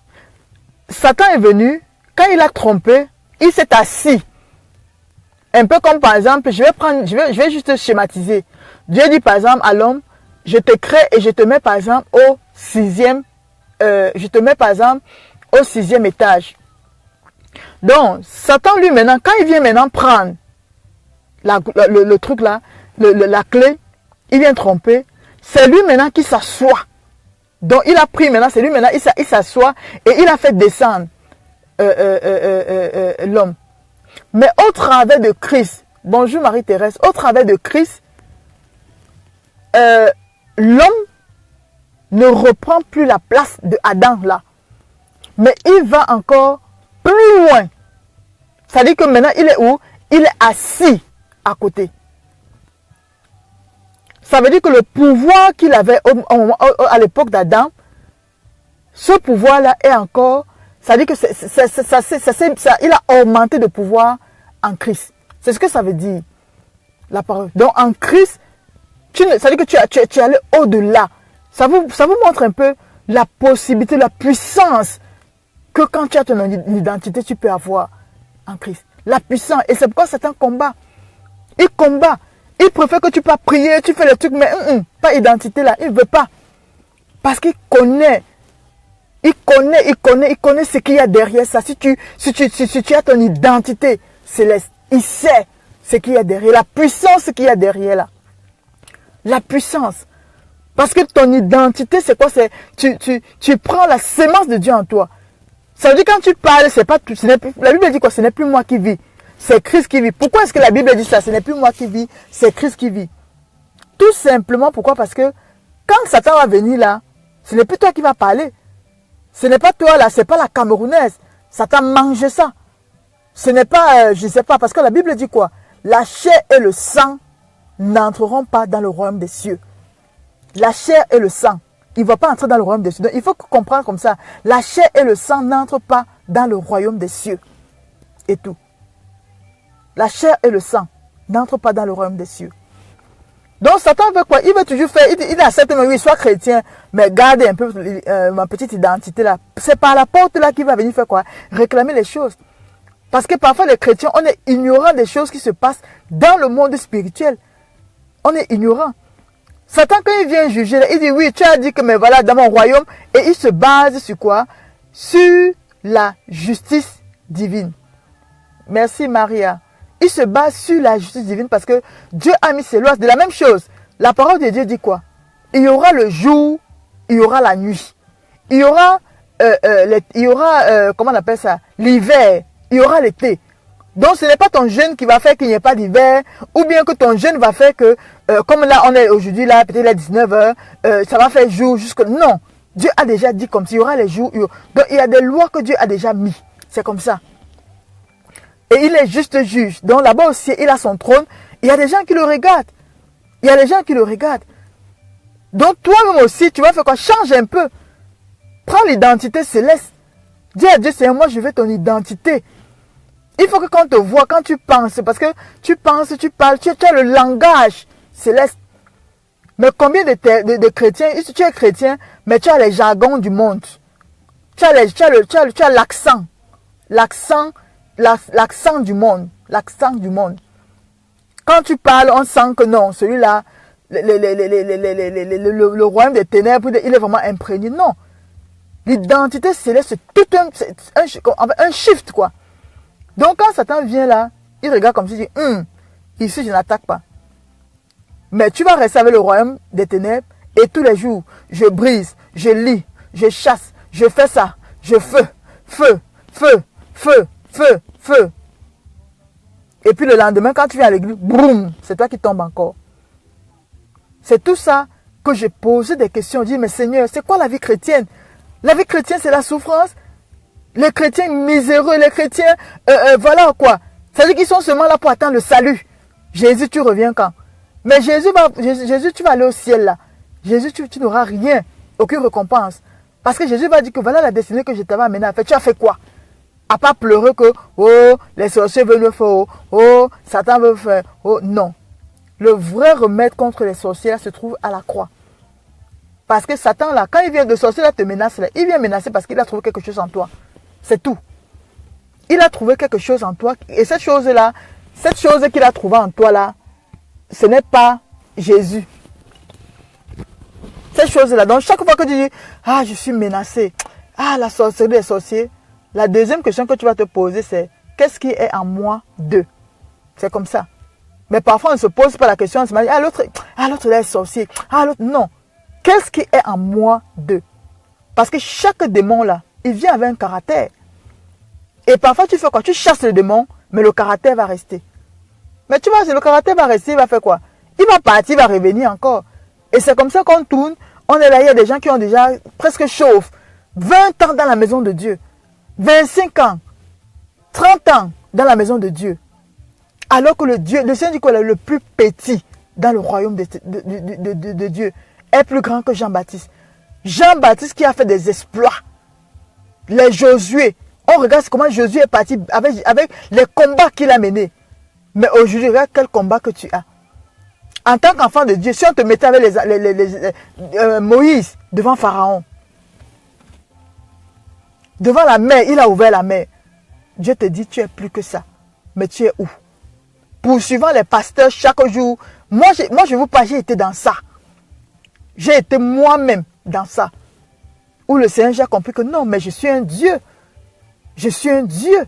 Satan est venu. quand il a trompé, il s'est assis. Un peu comme par exemple, je vais juste schématiser. Dieu dit par exemple à l'homme, je te crée et je te mets par exemple au sixième étage. Donc, Satan lui maintenant, quand il vient maintenant prendre le truc là, la clé, il vient tromper, c'est lui maintenant qui s'assoit. Donc il a pris maintenant, c'est lui maintenant, il s'assoit et il a fait descendre l'homme. Mais au travers de Christ, bonjour Marie-Thérèse, au travers de Christ, l'homme ne reprend plus la place de Adam là. Mais il va encore plus loin. Ça dit que maintenant il est où? Il est assis à côté. Ça veut dire que le pouvoir qu'il avait à l'époque d'Adam, ce pouvoir-là est encore, ça veut dire que il a augmenté de pouvoir en Christ. C'est ce que ça veut dire, la parole. Donc en Christ, ça veut dire que tu es allé au-delà. Ça vous montre un peu la possibilité, la puissance que quand tu as ton identité, tu peux avoir en Christ. La puissance. Et c'est pourquoi Satan combat. Il combat. Il préfère que tu peux prier, tu fais le truc, mais pas identité là, il ne veut pas. Parce qu'il connaît. Il connaît ce qu'il y a derrière ça. Si tu as ton identité céleste, il sait ce qu'il y a derrière. La puissance qu'il y a derrière là. La puissance. Parce que ton identité, c'est quoi? C'est tu prends la sémence de Dieu en toi. Ça veut dire quand tu parles, c'est pas tout. La Bible dit quoi? Ce n'est plus moi qui vis. C'est Christ qui vit. Pourquoi est-ce que la Bible dit ça? Ce n'est plus moi qui vis, c'est Christ qui vit. Tout simplement, pourquoi? Parce que quand Satan va venir là, ce n'est plus toi qui vas parler. Ce n'est pas toi là, ce n'est pas la Camerounaise. Satan mange ça. Ce n'est pas, je ne sais pas, parce que la Bible dit quoi? La chair et le sang n'entreront pas dans le royaume des cieux. La chair et le sang, il ne va pas entrer dans le royaume des cieux. Donc, il faut comprendre comme ça. La chair et le sang n'entrent pas dans le royaume des cieux. Et tout. La chair et le sang n'entrent pas dans le royaume des cieux. Donc Satan veut quoi? Il veut toujours faire, il accepte, mais oui, sois chrétien, mais garde un peu ma petite identité là. C'est par la porte là qu'il va venir faire quoi? Réclamer les choses. Parce que parfois les chrétiens, on est ignorant des choses qui se passent dans le monde spirituel. On est ignorant. Satan, quand il vient juger, il dit oui, tu as dit que mais voilà, dans mon royaume, et il se base sur quoi? Sur la justice divine. Merci Maria. Il se base sur la justice divine parce que Dieu a mis ses lois. C'est la même chose. La parole de Dieu dit quoi? Il y aura le jour, il y aura la nuit. Il y aura, comment on appelle ça? L'hiver. Il y aura l'été. Donc ce n'est pas ton jeûne qui va faire qu'il n'y ait pas d'hiver. Ou bien que ton jeûne va faire que, comme là on est aujourd'hui, là peut-être à 19h, ça va faire jour jusque... Non. Dieu a déjà dit comme ça. Il y aura les jours. Donc il y a des lois que Dieu a déjà mis. C'est comme ça. Et il est juste juge. Donc là-bas aussi, il a son trône. Il y a des gens qui le regardent. Il y a des gens qui le regardent. Donc toi-même aussi, tu vas faire quoi? Change un peu. Prends l'identité céleste. Dis à Dieu, Seigneur, moi je veux ton identité. Il faut que quand on te voit, quand tu penses, parce que tu penses, tu parles, tu as le langage céleste. Mais combien de chrétiens, tu es chrétien, mais tu as les jargons du monde. Tu as l'accent. L'accent du monde. L'accent du monde. Quand tu parles, on sent que non, celui-là, le royaume des ténèbres, il est vraiment imprégné. Non. L'identité céleste, c'est tout un shift, quoi. Donc, quand Satan vient là, il regarde comme si il dit, ici, je n'attaque pas. Mais tu vas rester avec le royaume des ténèbres et tous les jours, je brise, je lis, je chasse, je fais ça, je feu. Et puis le lendemain, quand tu viens à l'église, boum, c'est toi qui tombes encore. C'est tout ça que j'ai posé des questions. Je dis, mais Seigneur, c'est quoi la vie chrétienne? La vie chrétienne, c'est la souffrance. Les chrétiens miséreux, les chrétiens, voilà quoi. C'est-à-dire qu'ils sont seulement là pour attendre le salut. Jésus, tu reviens quand? Mais Jésus, tu vas aller au ciel là. Jésus, tu n'auras rien, aucune récompense. Parce que Jésus va dire que voilà la destinée que je t'avais amenée à faire. Tu as fait quoi? À part pleurer que, oh, les sorciers veulent le faire, oh, Satan veut faire, oh, non. Le vrai remède contre les sorciers là, se trouve à la croix. Parce que Satan là, quand il vient de sorcier là, te menace là, il vient menacer parce qu'il a trouvé quelque chose en toi. C'est tout. il a trouvé quelque chose en toi. Et cette chose-là, cette chose qu'il a trouvée en toi là, ce n'est pas Jésus. Cette chose-là. Donc chaque fois que tu dis, ah, je suis menacé, ah, la sorcellerie des sorciers, la deuxième question que tu vas te poser, c'est, qu'est-ce qui est en moi d'eux? C'est comme ça. Mais parfois, on ne se pose pas la question, on se dit, ah, l'autre est sorcier. Ah, l'autre, non. Qu'est-ce qui est en moi d'eux? Parce que chaque démon là, il vient avec un caractère. Et parfois, tu fais quoi? Tu chasses le démon, mais le caractère va rester. Mais tu vois, si le caractère va rester, il va faire quoi? Il va partir, il va revenir encore. Et c'est comme ça qu'on tourne. On est là, il y a des gens qui ont déjà presque chauffe. 20 ans dans la maison de Dieu. 25 ans. 30 ans dans la maison de Dieu. Alors que le Seigneur dit que le plus petit dans le royaume de Dieu est plus grand que Jean-Baptiste. Jean-Baptiste qui a fait des exploits. Les Josué. On regarde comment Josué est parti avec les combats qu'il a menés. Mais aujourd'hui, regarde quel combat que tu as. En tant qu'enfant de Dieu, si on te mettait avec Moïse devant Pharaon, devant la mer, il a ouvert la mer. Dieu te dit, tu es plus que ça. Mais tu es où? Poursuivant les pasteurs chaque jour. Moi je vous parle, j'ai été dans ça. J'ai été moi-même dans ça. Où le Seigneur, j'ai compris que non, mais je suis un Dieu. Je suis un Dieu.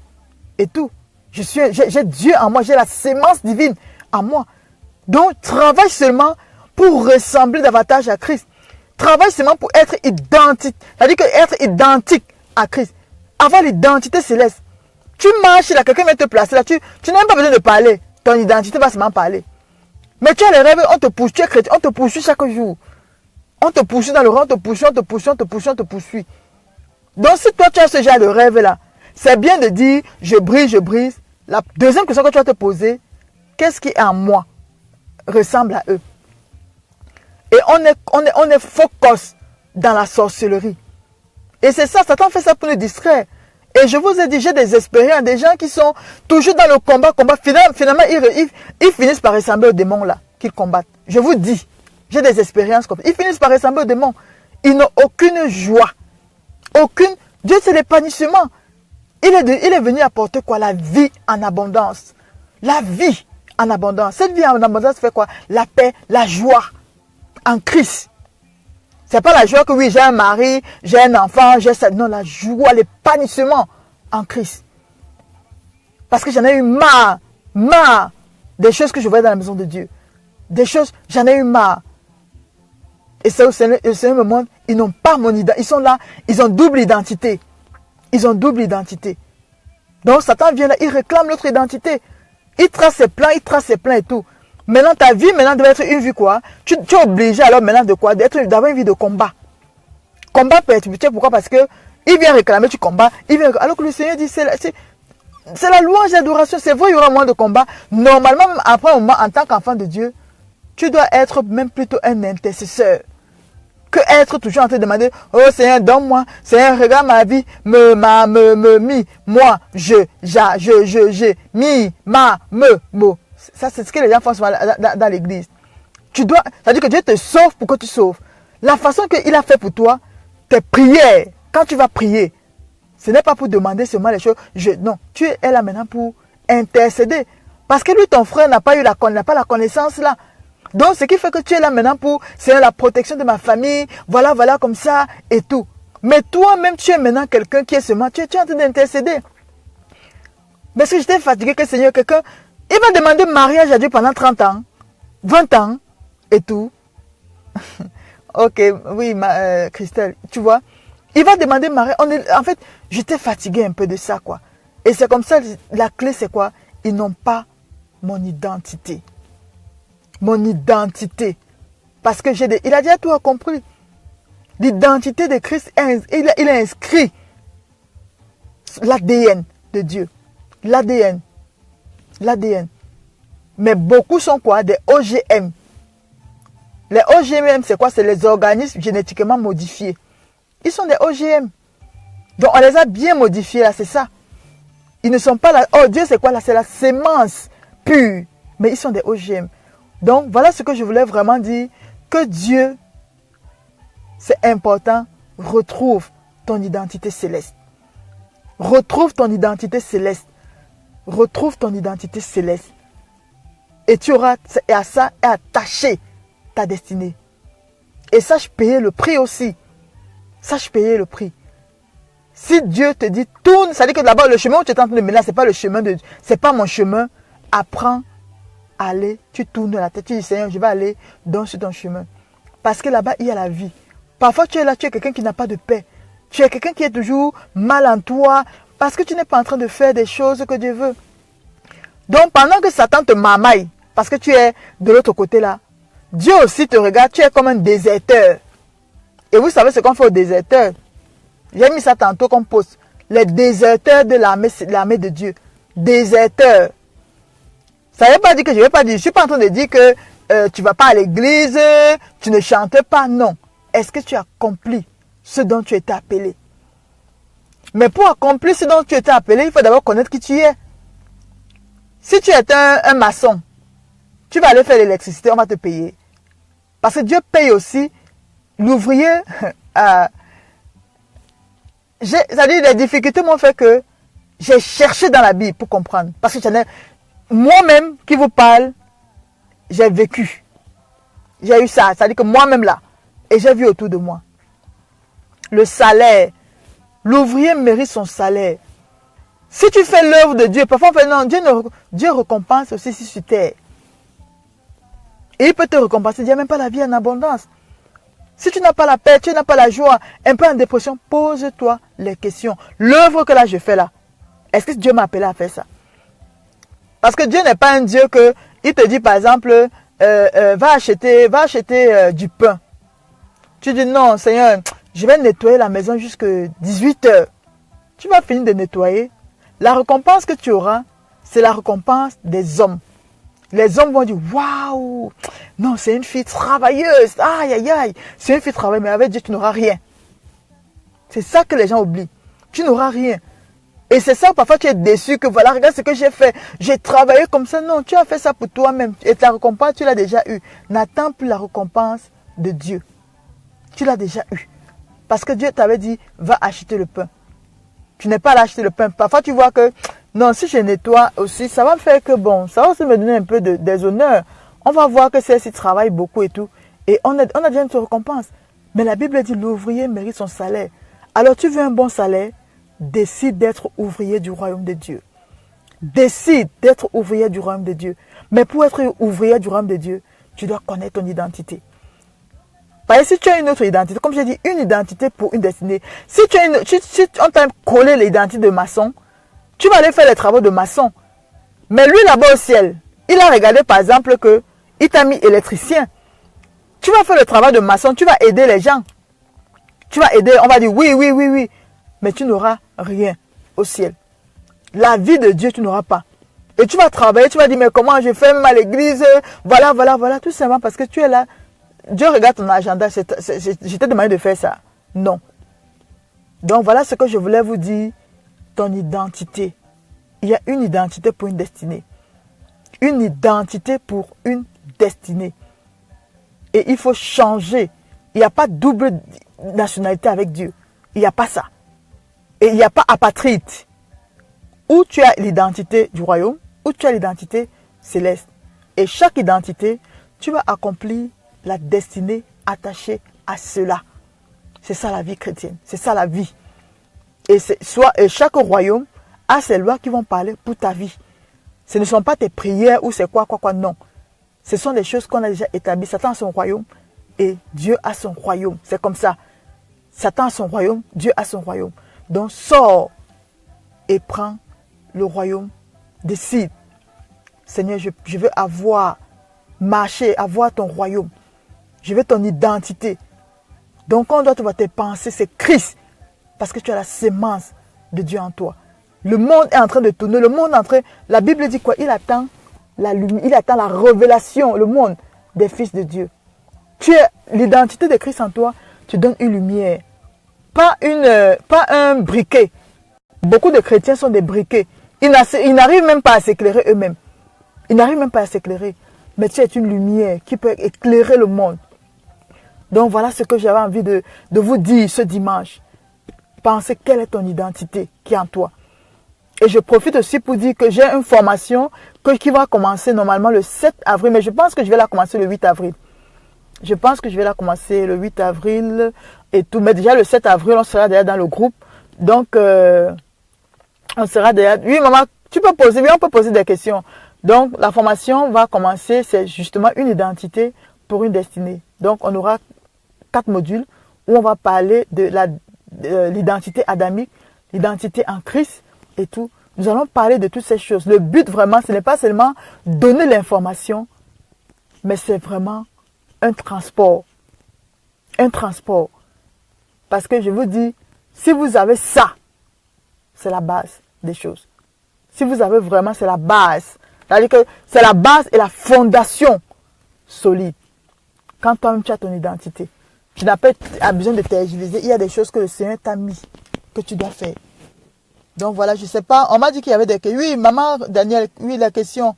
Et tout. J'ai Dieu en moi. J'ai la sémence divine en moi. Donc, travaille seulement pour ressembler davantage à Christ. Travaille seulement pour être identique. C'est-à-dire que être identique à Christ. Avoir l'identité céleste. Tu marches là, quelqu'un vient te placer là. Tu n'as même pas besoin de parler. Ton identité va seulement parler. Mais tu as les rêves, on te pousse. Tu es chrétien, on te poursuit chaque jour. On te poursuit dans le rang, on te poursuit, on te poursuit, on te poursuit, on te poursuit. Donc, si toi, tu as ce genre de rêve là, c'est bien de dire, je brise, je brise. La deuxième question que tu vas te poser, qu'est-ce qui est en moi ressemble à eux? Et on est focus dans la sorcellerie. Et c'est ça, Satan fait ça pour nous distraire. Et je vous ai dit, j'ai des expériences, des gens qui sont toujours dans le combat. Finalement, ils finissent par ressembler aux démons là, qu'ils combattent. Je vous dis, j'ai des expériences comme ça. Ils finissent par ressembler aux démons. Ils n'ont aucune joie. Dieu, c'est l'épanouissement. Il est venu apporter quoi? La vie en abondance. La vie en abondance. Cette vie en abondance fait quoi? La paix, la joie en Christ. C'est pas la joie que oui, j'ai un mari, j'ai un enfant, j'ai ça. Non, la joie, l'épanouissement en Christ. Parce que j'en ai eu marre des choses que je voyais dans la maison de Dieu. Des choses, j'en ai eu marre. Et c'est au Seigneur me montre, ils n'ont pas mon identité. Ils sont là, ils ont double identité. Ils ont double identité. Donc Satan vient là, il réclame l'autre identité. Il trace ses plans et tout. Maintenant, ta vie, devait être une vie quoi? Tu es obligé alors maintenant de quoi? D'avoir une vie de combat. Combat peut être, tu sais pourquoi? Parce que il vient réclamer, tu combats. Alors que le Seigneur dit, c'est la louange et l'adoration. C'est vrai, il y aura moins de combat. Normalement, après un moment, en tant qu'enfant de Dieu, tu dois être même plutôt un intercesseur. Que être toujours en train de demander, oh Seigneur, donne-moi, Seigneur, regarde ma vie, moi, mo. Ça, c'est ce que les gens font souvent dans l'église. C'est-à-dire que Dieu te sauve pour que tu sauves. La façon qu'il a fait pour toi, tes prières, quand tu vas prier, ce n'est pas pour demander seulement les choses. Non, tu es là maintenant pour intercéder. Parce que lui, ton frère, n'a pas la connaissance là. Donc, ce qui fait que tu es là maintenant c'est la protection de ma famille, voilà, comme ça, et tout. Mais toi-même, tu es maintenant quelqu'un qui est seulement, tu es en train d'intercéder. Parce que j'étais fatigué que Seigneur, quelqu'un, il va demander mariage à Dieu pendant 30 ans, 20 ans, et tout. Ok, oui, Christelle, tu vois. Il va demander mariage. En fait, j'étais fatigué un peu de ça, quoi. Et c'est comme ça, la clé, c'est quoi? Ils n'ont pas mon identité. Mon identité. Parce que il a déjà tout compris. L'identité de Christ, il a inscrit l'ADN de Dieu. L'ADN. Mais beaucoup sont quoi? Des OGM. Les OGM, c'est quoi? C'est les organismes génétiquement modifiés. Ils sont des OGM. Donc, on les a bien modifiés, là, c'est ça. Ils ne sont pas là. Oh, Dieu, c'est quoi, là? C'est la sémence pure. Mais ils sont des OGM. Donc, voilà ce que je voulais vraiment dire. Que Dieu, c'est important, retrouve ton identité céleste. Retrouve ton identité céleste. Retrouve ton identité céleste. Et tu auras à ça et attacher ta destinée. Et sache payer le prix aussi. Sache payer le prix. Si Dieu te dit tourne, ça dit que d'abord le chemin où tu es en train de mener là, c'est pas le chemin de, c'est pas mon chemin. Apprends à aller, tu tournes la tête, tu dis Seigneur, je vais aller sur ton chemin. Parce que là-bas, il y a la vie. Parfois, tu es là, tu es quelqu'un qui n'a pas de paix. Tu es quelqu'un qui est toujours mal en toi parce que tu n'es pas en train de faire des choses que Dieu veut. Donc, pendant que Satan te mamaille, parce que tu es de l'autre côté là, Dieu aussi te regarde, tu es comme un déserteur. Et vous savez ce qu'on fait aux déserteurs? J'ai mis ça tantôt comme poste. Les déserteurs de l'armée de Dieu. Déserteurs. Ça ne veut pas dire que je ne vais pas dire. Je ne suis pas en train de dire que tu ne vas pas à l'église, tu ne chantes pas. Non. Est-ce que tu as accompli ce dont tu étais appelé? Mais pour accomplir ce dont tu étais appelé, il faut d'abord connaître qui tu es. Si tu es un maçon, tu vas aller faire l'électricité, on va te payer. Parce que Dieu paye aussi l'ouvrier. C'est-à-dire, les difficultés m'ont fait que j'ai cherché dans la Bible pour comprendre. Parce que moi-même qui vous parle, j'ai vécu. J'ai eu ça. C'est-à-dire que moi-même là, et j'ai vu autour de moi. Le salaire. L'ouvrier mérite son salaire. Si tu fais l'œuvre de Dieu, parfois on fait non, Dieu récompense aussi si tu t'es. Et il peut te récompenser. Il n'y a même pas la vie en abondance. Si tu n'as pas la paix, tu n'as pas la joie, un peu en dépression, pose-toi les questions. L'œuvre que là je fais là, est-ce que Dieu m'a appelé à faire ça? Parce que Dieu n'est pas un Dieu que il te dit par exemple, va acheter du pain. Tu dis non Seigneur, je vais nettoyer la maison jusqu'à 18 h. Tu vas finir de nettoyer. La récompense que tu auras, c'est la récompense des hommes. Les hommes vont dire, waouh, non, c'est une fille travailleuse, aïe, aïe, aïe, c'est une fille travailleuse, mais avec Dieu, tu n'auras rien. C'est ça que les gens oublient. Tu n'auras rien. Et c'est ça, parfois, tu es déçu que voilà, regarde ce que j'ai fait. J'ai travaillé comme ça. Non, tu as fait ça pour toi-même. Et ta récompense, tu l'as déjà eue. N'attends plus la récompense de Dieu. Tu l'as déjà eue. Parce que Dieu t'avait dit, va acheter le pain. Tu n'es pas allé acheter le pain. Parfois, tu vois que, non, si je nettoie aussi, ça va faire que, bon, ça va aussi me donner un peu des honneurs. On va voir que celle-ci travaille beaucoup et tout. Et on a déjà une récompense. Mais la Bible dit, l'ouvrier mérite son salaire. Alors, tu veux un bon salaire, décide d'être ouvrier du royaume de Dieu. Décide d'être ouvrier du royaume de Dieu. Mais pour être ouvrier du royaume de Dieu, tu dois connaître ton identité. Parce que si tu as une autre identité, comme j'ai dit, une identité pour une destinée. Si on t'a collé l'identité de maçon, tu vas aller faire les travaux de maçon. Mais lui là-bas au ciel, il a regardé par exemple que il t'a mis électricien. Tu vas faire le travail de maçon, tu vas aider les gens. Tu vas aider, on va dire oui, oui, oui, oui. Mais tu n'auras rien au ciel. La vie de Dieu, tu n'auras pas. Et tu vas travailler, tu vas dire, mais comment je fais même à l'église? Voilà, voilà, voilà. Tout simplement parce que tu es là. Dieu regarde ton agenda. Je t'ai demandé de faire ça. Non. Donc voilà ce que je voulais vous dire. Ton identité. Il y a une identité pour une destinée. Une identité pour une destinée. Et il faut changer. Il n'y a pas de double nationalité avec Dieu. Il n'y a pas ça. Et il n'y a pas apatride. Où tu as l'identité du royaume, où tu as l'identité céleste. Et chaque identité, tu vas accomplir la destinée attachée à cela. C'est ça la vie chrétienne. C'est ça la vie. Et chaque royaume a ses lois qui vont parler pour ta vie. Ce ne sont pas tes prières ou c'est quoi, non. Ce sont des choses qu'on a déjà établies. Satan a son royaume et Dieu a son royaume. C'est comme ça. Satan a son royaume, Dieu a son royaume. Donc sors et prends le royaume. Décide. Seigneur, je veux marcher, avoir ton royaume. Je veux ton identité. Donc quand on doit te voir tes pensées, c'est Christ. Parce que tu as la sémence de Dieu en toi. Le monde est en train de tourner. Le monde est en train... La Bible dit quoi? Il attend la lumière, il attend la révélation, le monde des fils de Dieu. Tu es l'identité de Christ en toi. Tu donnes une lumière. Pas un briquet. Beaucoup de chrétiens sont des briquets. Ils n'arrivent même pas à s'éclairer eux-mêmes. Ils n'arrivent même pas à s'éclairer. Mais tu es une lumière qui peut éclairer le monde. Donc voilà ce que j'avais envie de vous dire ce dimanche. penser quelle est ton identité qui est en toi. Et je profite aussi pour dire que j'ai une formation qui va commencer normalement le 7 avril, mais je pense que je vais la commencer le 8 avril. Je pense que je vais la commencer le 8 avril et tout. Mais déjà le 7 avril, on sera déjà dans le groupe. Donc, on sera déjà... Oui, maman, tu peux poser, oui, on peut poser des questions. Donc, la formation va commencer, c'est justement une identité pour une destinée. Donc, on aura 4 modules où on va parler de l'identité adamique, l'identité en Christ et tout. Nous allons parler de toutes ces choses. Le but vraiment, ce n'est pas seulement donner l'information, mais c'est vraiment un transport. Un transport. Parce que je vous dis, si vous avez ça, c'est la base des choses. Si vous avez vraiment, c'est la base. C'est-à-dire que c'est la base et la fondation solide. Quand toi-même tu as ton identité, tu n'as pas besoin de tergiverser. Il y a des choses que le Seigneur t'a mis, que tu dois faire. Donc voilà, je ne sais pas. On m'a dit qu'il y avait des questions. Oui, maman, Daniel, oui, la question.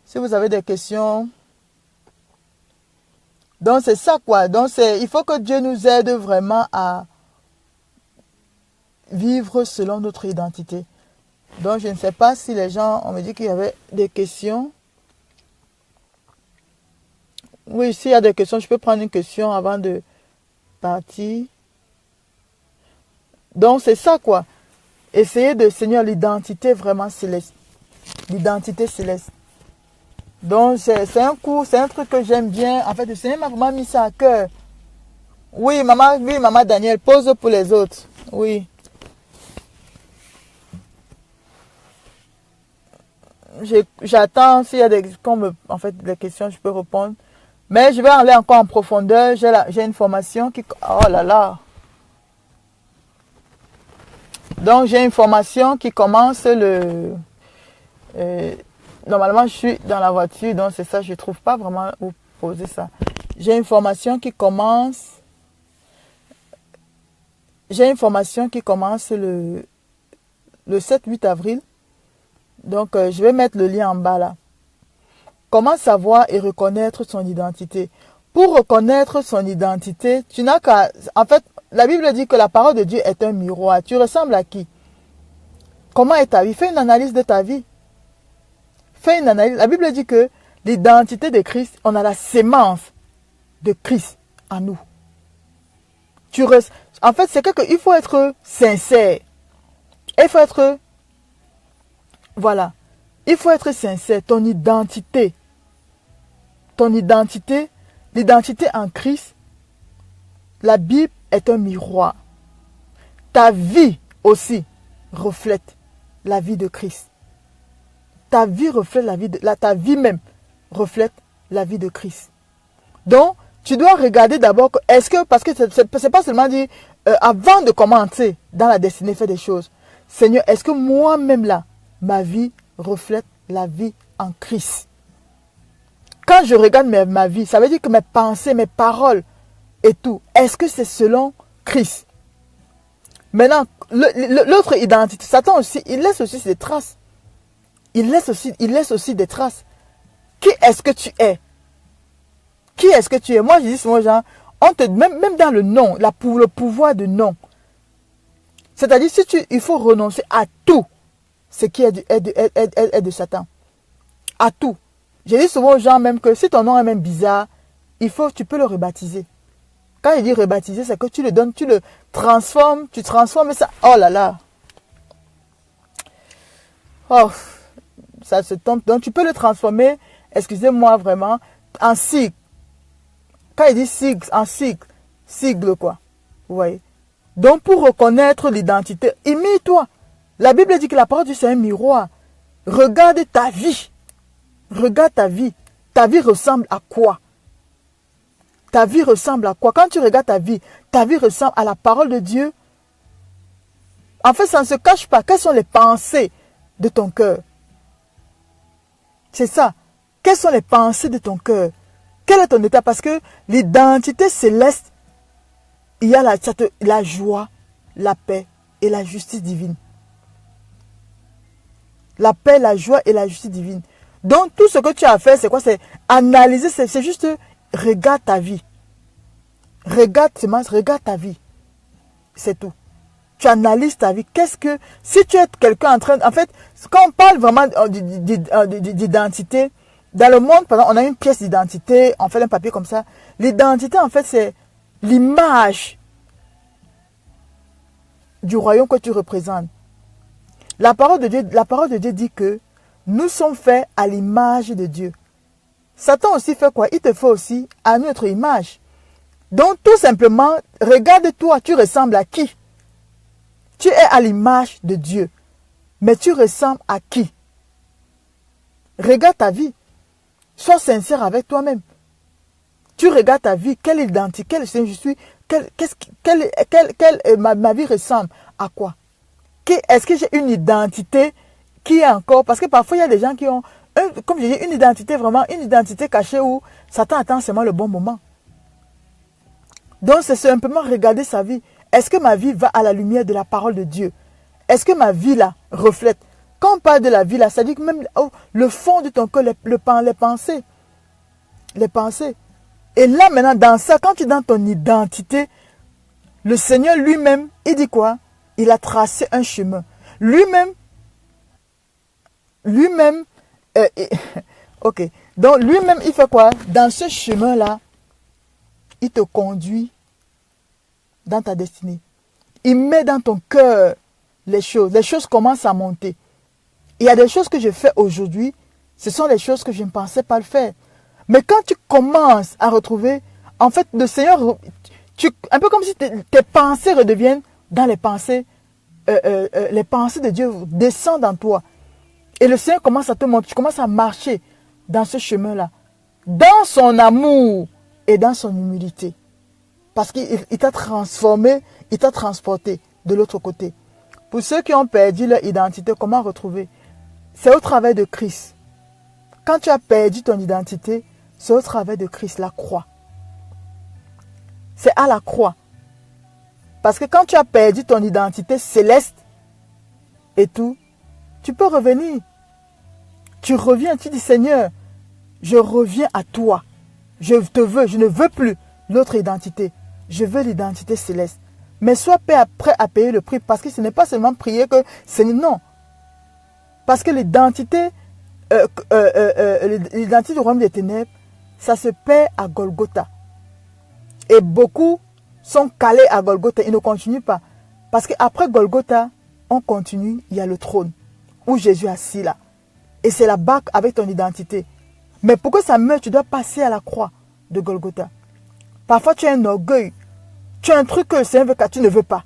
Si vous avez des questions. Donc c'est ça quoi. Donc il faut que Dieu nous aide vraiment à vivre selon notre identité. Donc je ne sais pas si les gens, on me dit qu'il y avait des questions. Oui, s'il y a des questions, je peux prendre une question avant de partir. Donc c'est ça quoi. Essayez de Seigneur l'identité vraiment céleste. L'identité céleste. Donc c'est un cours, c'est un truc que j'aime bien. En fait, le Seigneur m'a vraiment mis ça à cœur. Oui, maman Daniel, pose pour les autres. Oui. J'attends s'il y a des questions, je peux répondre. Mais je vais aller encore en profondeur. J'ai une formation qui... Oh là là. Donc, j'ai une formation qui commence normalement, je suis dans la voiture, donc c'est ça, je ne trouve pas vraiment où poser ça. J'ai une formation qui commence... le 7-8 avril. Donc, je vais mettre le lien en bas là. Comment savoir et reconnaître son identité? Pour reconnaître son identité, tu n'as qu'à... En fait, la Bible dit que la parole de Dieu est un miroir. Tu ressembles à qui? Comment est ta vie? Fais une analyse de ta vie. Fais une analyse. La Bible dit que l'identité de Christ, on a la sémence de Christ en nous. En fait, c'est qu'il faut être sincère. Il faut être... Voilà. Il faut être sincère. Ton identité, l'identité en Christ, la Bible est un miroir. Ta vie aussi reflète la vie de Christ. Ta vie reflète ta vie même reflète la vie de Christ. Donc, tu dois regarder d'abord, parce que c'est pas seulement dire, avant de commencer dans la destinée, faire des choses. Seigneur, est-ce que moi-même là, ma vie reflète la vie en Christ? Quand je regarde ma vie, ça veut dire que mes pensées, mes paroles et tout, est-ce que c'est selon Christ? Maintenant, l'autre identité, Satan aussi, il laisse aussi des traces. Il laisse aussi des traces. Qui est-ce que tu es? Qui est-ce que tu es? Moi, je dis souvent aux gens, même dans le nom, le pouvoir de nom. C'est-à-dire, il faut renoncer à tout ce qui est de Satan. À tout. Je dis souvent aux gens même que si ton nom est même bizarre, tu peux le rebaptiser. Quand il dit rebaptiser, c'est que tu le donnes, tu le transformes, tu transformes ça. Oh là là. Oh, ça se tombe. Donc tu peux le transformer, excusez-moi vraiment, en sigle. Quand il dit sigle, en sigle quoi. Vous voyez. Donc pour reconnaître l'identité, imite-toi. La Bible dit que la parole de Dieu c'est un miroir. Regarde ta vie. Regarde ta vie. Ta vie ressemble à quoi? Ta vie ressemble à quoi? Quand tu regardes ta vie ressemble à la parole de Dieu. En fait, ça ne se cache pas. Quelles sont les pensées de ton cœur? C'est ça. Quelles sont les pensées de ton cœur? Quel est ton état? Parce que l'identité céleste, il y a la joie, la paix et la justice divine. La paix, la joie et la justice divine. Donc, tout ce que tu as à faire, c'est quoi? C'est analyser, c'est juste regarde ta vie. Regarde ta vie. C'est tout. Tu analyses ta vie. Qu'est-ce que... Si tu es quelqu'un en train... En fait, quand on parle vraiment d'identité, dans le monde, par exemple, on a une pièce d'identité, on fait un papier comme ça. L'identité, en fait, c'est l'image du royaume que tu représentes. La parole de Dieu dit que nous sommes faits à l'image de Dieu. Satan aussi fait quoi? Il te fait aussi à notre image. Donc, tout simplement, regarde-toi, tu ressembles à qui? Tu es à l'image de Dieu. Mais tu ressembles à qui? Regarde ta vie. Sois sincère avec toi-même. Tu regardes ta vie, quelle identité, quel je suis, ma vie ressemble à quoi? Est-ce que j'ai une identité qui est encore... Parce que parfois, il y a des gens qui ont, comme je dis, une identité vraiment, une identité cachée où Satan attend seulement le bon moment. Donc, c'est simplement regarder sa vie. Est-ce que ma vie va à la lumière de la parole de Dieu? Est-ce que ma vie là reflète? Quand on parle de la vie là, ça dit que même le fond de ton cœur, les pensées. Les pensées. Et là maintenant, dans ça, quand tu es dans ton identité, le Seigneur lui-même, il dit quoi? Il a tracé un chemin. Lui-même, ok. Donc lui-même, il fait quoi? Dans ce chemin-là, il te conduit dans ta destinée. Il met dans ton cœur les choses. Les choses commencent à monter. Il y a des choses que je fais aujourd'hui, ce sont les choses que je ne pensais pas le faire. Mais quand tu commences à retrouver, en fait, le Seigneur, un peu comme si tes pensées redeviennent dans les pensées de Dieu descendent en toi. Et le Seigneur commence à te montrer, tu commences à marcher dans ce chemin-là, dans son amour et dans son humilité. Parce qu'il t'a transformé, il t'a transporté de l'autre côté. Pour ceux qui ont perdu leur identité, comment retrouver? C'est au travers de Christ. Quand tu as perdu ton identité, c'est au travers de Christ, la croix. C'est à la croix. Parce que quand tu as perdu ton identité céleste et tout, tu peux revenir. Tu reviens, tu dis Seigneur, je reviens à toi. Je te veux, je ne veux plus l'autre identité. Je veux l'identité céleste. Mais sois prêt à payer le prix parce que ce n'est pas seulement prier que c'est non. Parce que l'identité du royaume des ténèbres, ça se perd à Golgotha. Et beaucoup sont calés à Golgotha, ils ne continuent pas. Parce qu'après Golgotha, on continue, il y a le trône où Jésus est assis là. Et c'est là-bas avec ton identité. Mais pour que ça meure, tu dois passer à la croix de Golgotha. Parfois, tu as un orgueil. Tu as un truc que le Seigneur veut que tu ne veux pas.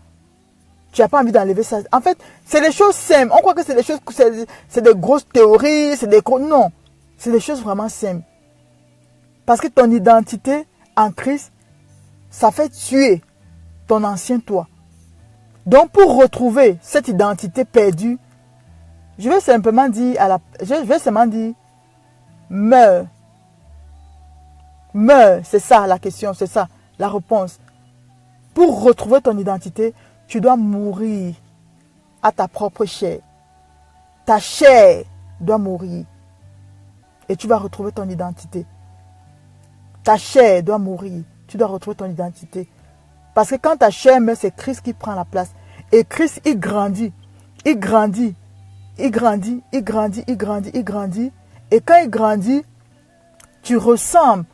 Tu n'as pas envie d'enlever ça. En fait, c'est des choses simples. On croit que c'est des choses, c'est des grosses théories, c'est des gros... Non, c'est des choses vraiment simples. Parce que ton identité en Christ, ça fait tuer ton ancien toi. Donc, pour retrouver cette identité perdue, je vais simplement dire, meurs. Meurs, c'est ça la question, c'est ça la réponse. Pour retrouver ton identité, tu dois mourir à ta propre chair. Ta chair doit mourir. Et tu vas retrouver ton identité. Ta chair doit mourir. Tu dois retrouver ton identité. Parce que quand ta chair meurt, c'est Christ qui prend la place. Et Christ, il grandit. Il grandit. Il grandit. Il grandit. Il grandit. Il grandit. Et quand il grandit, tu ressembles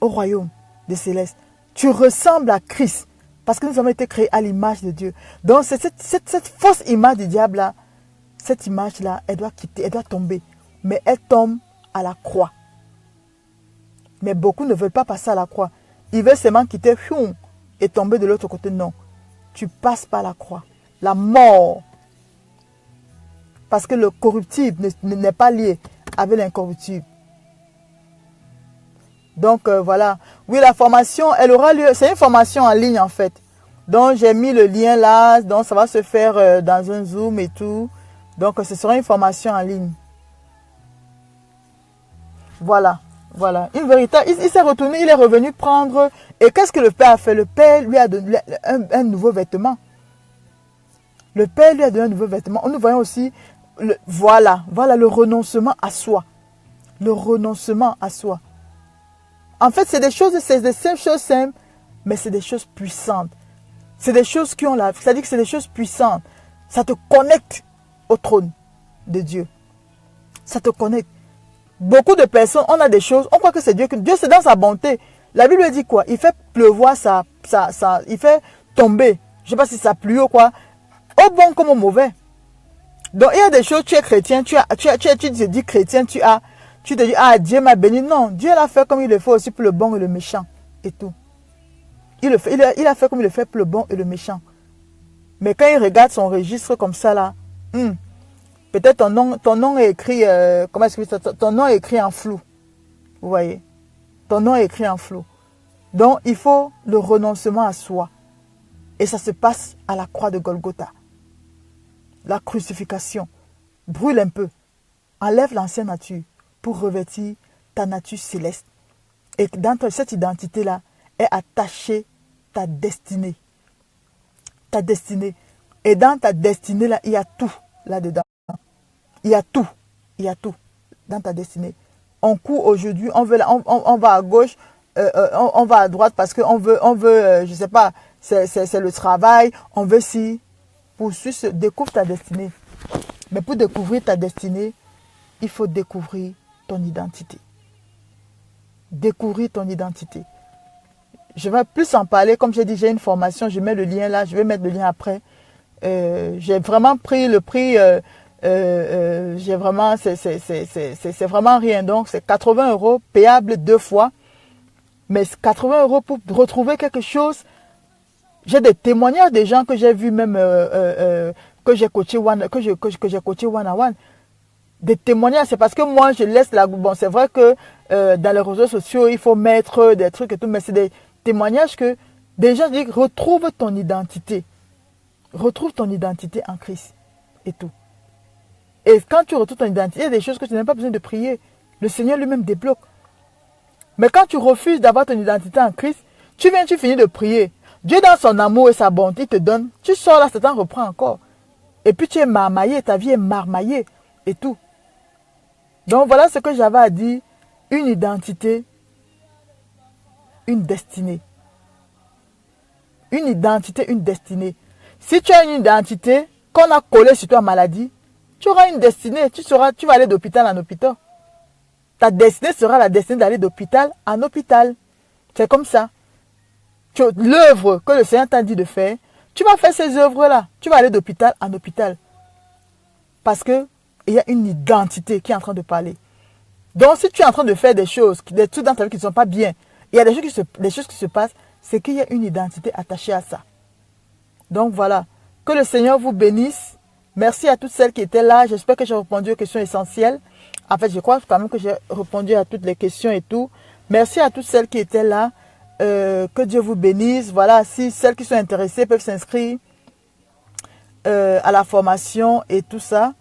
au royaume des célestes. Tu ressembles à Christ. Parce que nous avons été créés à l'image de Dieu. Donc, c'est cette fausse image du diable-là, cette image-là, elle doit quitter, elle doit tomber. Mais elle tombe à la croix. Mais beaucoup ne veulent pas passer à la croix. Ils veulent seulement quitter et tomber de l'autre côté. Non. Tu passes par la croix. La mort. Parce que le corruptible n'est pas lié avec l'incorruptible. Donc voilà. Oui, la formation, elle aura lieu. C'est une formation en ligne en fait. Donc j'ai mis le lien là. Donc ça va se faire dans un Zoom et tout. Donc ce sera une formation en ligne. Voilà. Voilà. Une véritable. Il s'est retourné, il est revenu prendre. Et qu'est-ce que le Père a fait? Le Père lui a donné un nouveau vêtement. Le Père lui a donné un nouveau vêtement. Nous voyons aussi. Voilà le renoncement à soi. Le renoncement à soi. En fait, c'est des choses simples, mais c'est des choses puissantes. C'est des choses qui ont la... C'est-à-dire que c'est des choses puissantes. Ça te connecte au trône de Dieu. Ça te connecte. Beaucoup de personnes, on a des choses, on croit que c'est Dieu. Dieu, c'est dans sa bonté. La Bible dit quoi? Il fait pleuvoir il fait tomber. Je ne sais pas si ça pluie ou quoi. Au bon comme au mauvais. Donc, il y a des choses, tu es chrétien, tu te dis chrétien, tu te dis, ah, Dieu m'a béni. Non, Dieu l'a fait comme il le fait aussi pour le bon et le méchant. Et tout. Il a fait comme il le fait pour le bon et le méchant. Mais quand il regarde son registre comme ça, là, peut-être ton nom est écrit, comment est-ce que ton nom est écrit en flou. Vous voyez? Ton nom est écrit en flou. Donc, il faut le renoncement à soi. Et ça se passe à la croix de Golgotha. La crucifixion. Brûle un peu. Enlève l'ancienne nature pour revêtir ta nature céleste. Et dans cette identité-là est attachée ta destinée. Ta destinée. Et dans ta destinée, là, il y a tout là-dedans. Il y a tout. Il y a tout dans ta destinée. On court aujourd'hui, on va à gauche, on va à droite parce qu'on veut, je ne sais pas, c'est le travail, on veut si. Poursuis, découvre ta destinée. Mais pour découvrir ta destinée, il faut découvrir ton identité. Découvrir ton identité. Je vais plus en parler. Comme j'ai dit, j'ai une formation. Je mets le lien là. Je vais mettre le lien après. J'ai vraiment pris le prix. J'ai vraiment, c'est vraiment rien. Donc, c'est 80 € payable 2 fois. Mais 80 € pour retrouver quelque chose. J'ai des témoignages des gens que j'ai vus même, que j'ai coaché one-on-one. Des témoignages, c'est parce que moi, je laisse la... Bon, c'est vrai que dans les réseaux sociaux, il faut mettre des trucs et tout, mais c'est des témoignages que des gens disent, retrouve ton identité. Retrouve ton identité en Christ et tout. Et quand tu retrouves ton identité, il y a des choses que tu n'as pas besoin de prier. Le Seigneur lui-même débloque. Mais quand tu refuses d'avoir ton identité en Christ, tu finis de prier. Dieu, dans son amour et sa bonté, il te donne. Tu sors là, Satan reprend encore. Et puis tu es marmaillé, ta vie est marmaillée et tout. Donc voilà ce que j'avais à dire. Une identité, une destinée. Une identité, une destinée. Si tu as une identité qu'on a collée sur toi maladie, tu auras une destinée. Tu vas aller d'hôpital en hôpital. Ta destinée sera la destinée d'aller d'hôpital en hôpital. C'est comme ça. L'œuvre que le Seigneur t'a dit de faire, tu vas faire ces œuvres-là. Tu vas aller d'hôpital en hôpital. Parce qu'il y a une identité qui est en train de parler. Donc, si tu es en train de faire des choses, des trucs dans ta vie qui ne sont pas bien, il y a des choses qui se passent, c'est qu'il y a une identité attachée à ça. Donc, voilà. Que le Seigneur vous bénisse. Merci à toutes celles qui étaient là. J'espère que j'ai répondu aux questions essentielles. En fait, je crois quand même que j'ai répondu à toutes les questions et tout. Merci à toutes celles qui étaient là. Que Dieu vous bénisse. Voilà, si celles qui sont intéressées peuvent s'inscrire à la formation et tout ça.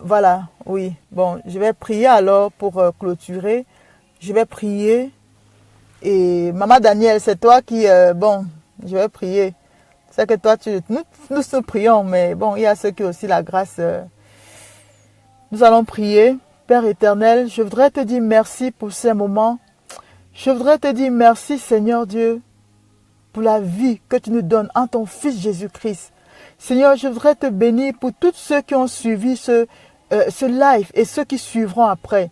Voilà, oui. Bon, je vais prier alors pour clôturer. Je vais prier. Et Maman Daniel, c'est toi qui... bon, je vais prier. C'est que toi, nous prions, mais bon, il y a ceux qui ont aussi la grâce. Nous allons prier. Père éternel, je voudrais te dire merci pour ces moments. Je voudrais te dire merci, Seigneur Dieu, pour la vie que tu nous donnes en ton Fils Jésus-Christ. Seigneur, je voudrais te bénir pour tous ceux qui ont suivi ce live et ceux qui suivront après.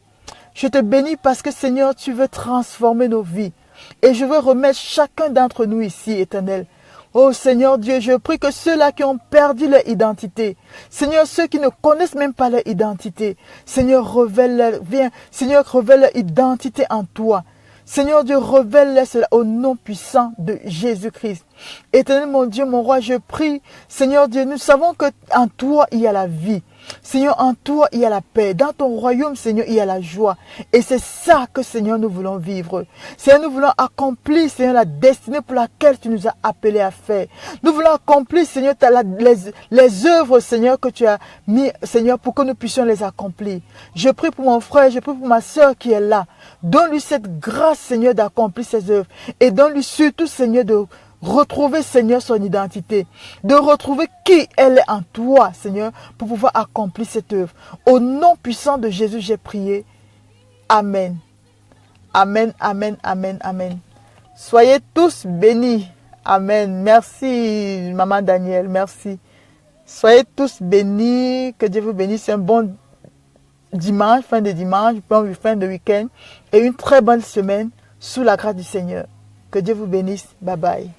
Je te bénis parce que, Seigneur, tu veux transformer nos vies. Et je veux remettre chacun d'entre nous ici, éternel. Oh Seigneur Dieu, je prie que ceux-là qui ont perdu leur identité, Seigneur, ceux qui ne connaissent même pas leur identité, Seigneur, révèle leur identité en toi. Seigneur Dieu, révèle-les cela au nom puissant de Jésus-Christ. Éternel mon Dieu, mon roi, je prie, Seigneur Dieu, nous savons que en toi il y a la vie. Seigneur, en toi il y a la paix. Dans ton royaume, Seigneur, il y a la joie. Et c'est ça que, Seigneur, nous voulons vivre. Seigneur, nous voulons accomplir, Seigneur, la destinée pour laquelle tu nous as appelés à faire. Nous voulons accomplir, Seigneur, les œuvres, Seigneur, que tu as mis, Seigneur, pour que nous puissions les accomplir. Je prie pour mon frère, je prie pour ma soeur qui est là. Donne-lui cette grâce, Seigneur, d'accomplir ses œuvres. Et donne-lui surtout, Seigneur, de retrouver, Seigneur, son identité. De retrouver qui elle est en toi, Seigneur, pour pouvoir accomplir cette œuvre. Au nom puissant de Jésus, j'ai prié. Amen. Amen, amen, amen, amen. Soyez tous bénis. Amen. Merci, Maman Danielle. Merci. Soyez tous bénis. Que Dieu vous bénisse. Un bon dimanche, fin de dimanche, fin de week-end. Et une très bonne semaine sous la grâce du Seigneur. Que Dieu vous bénisse. Bye bye.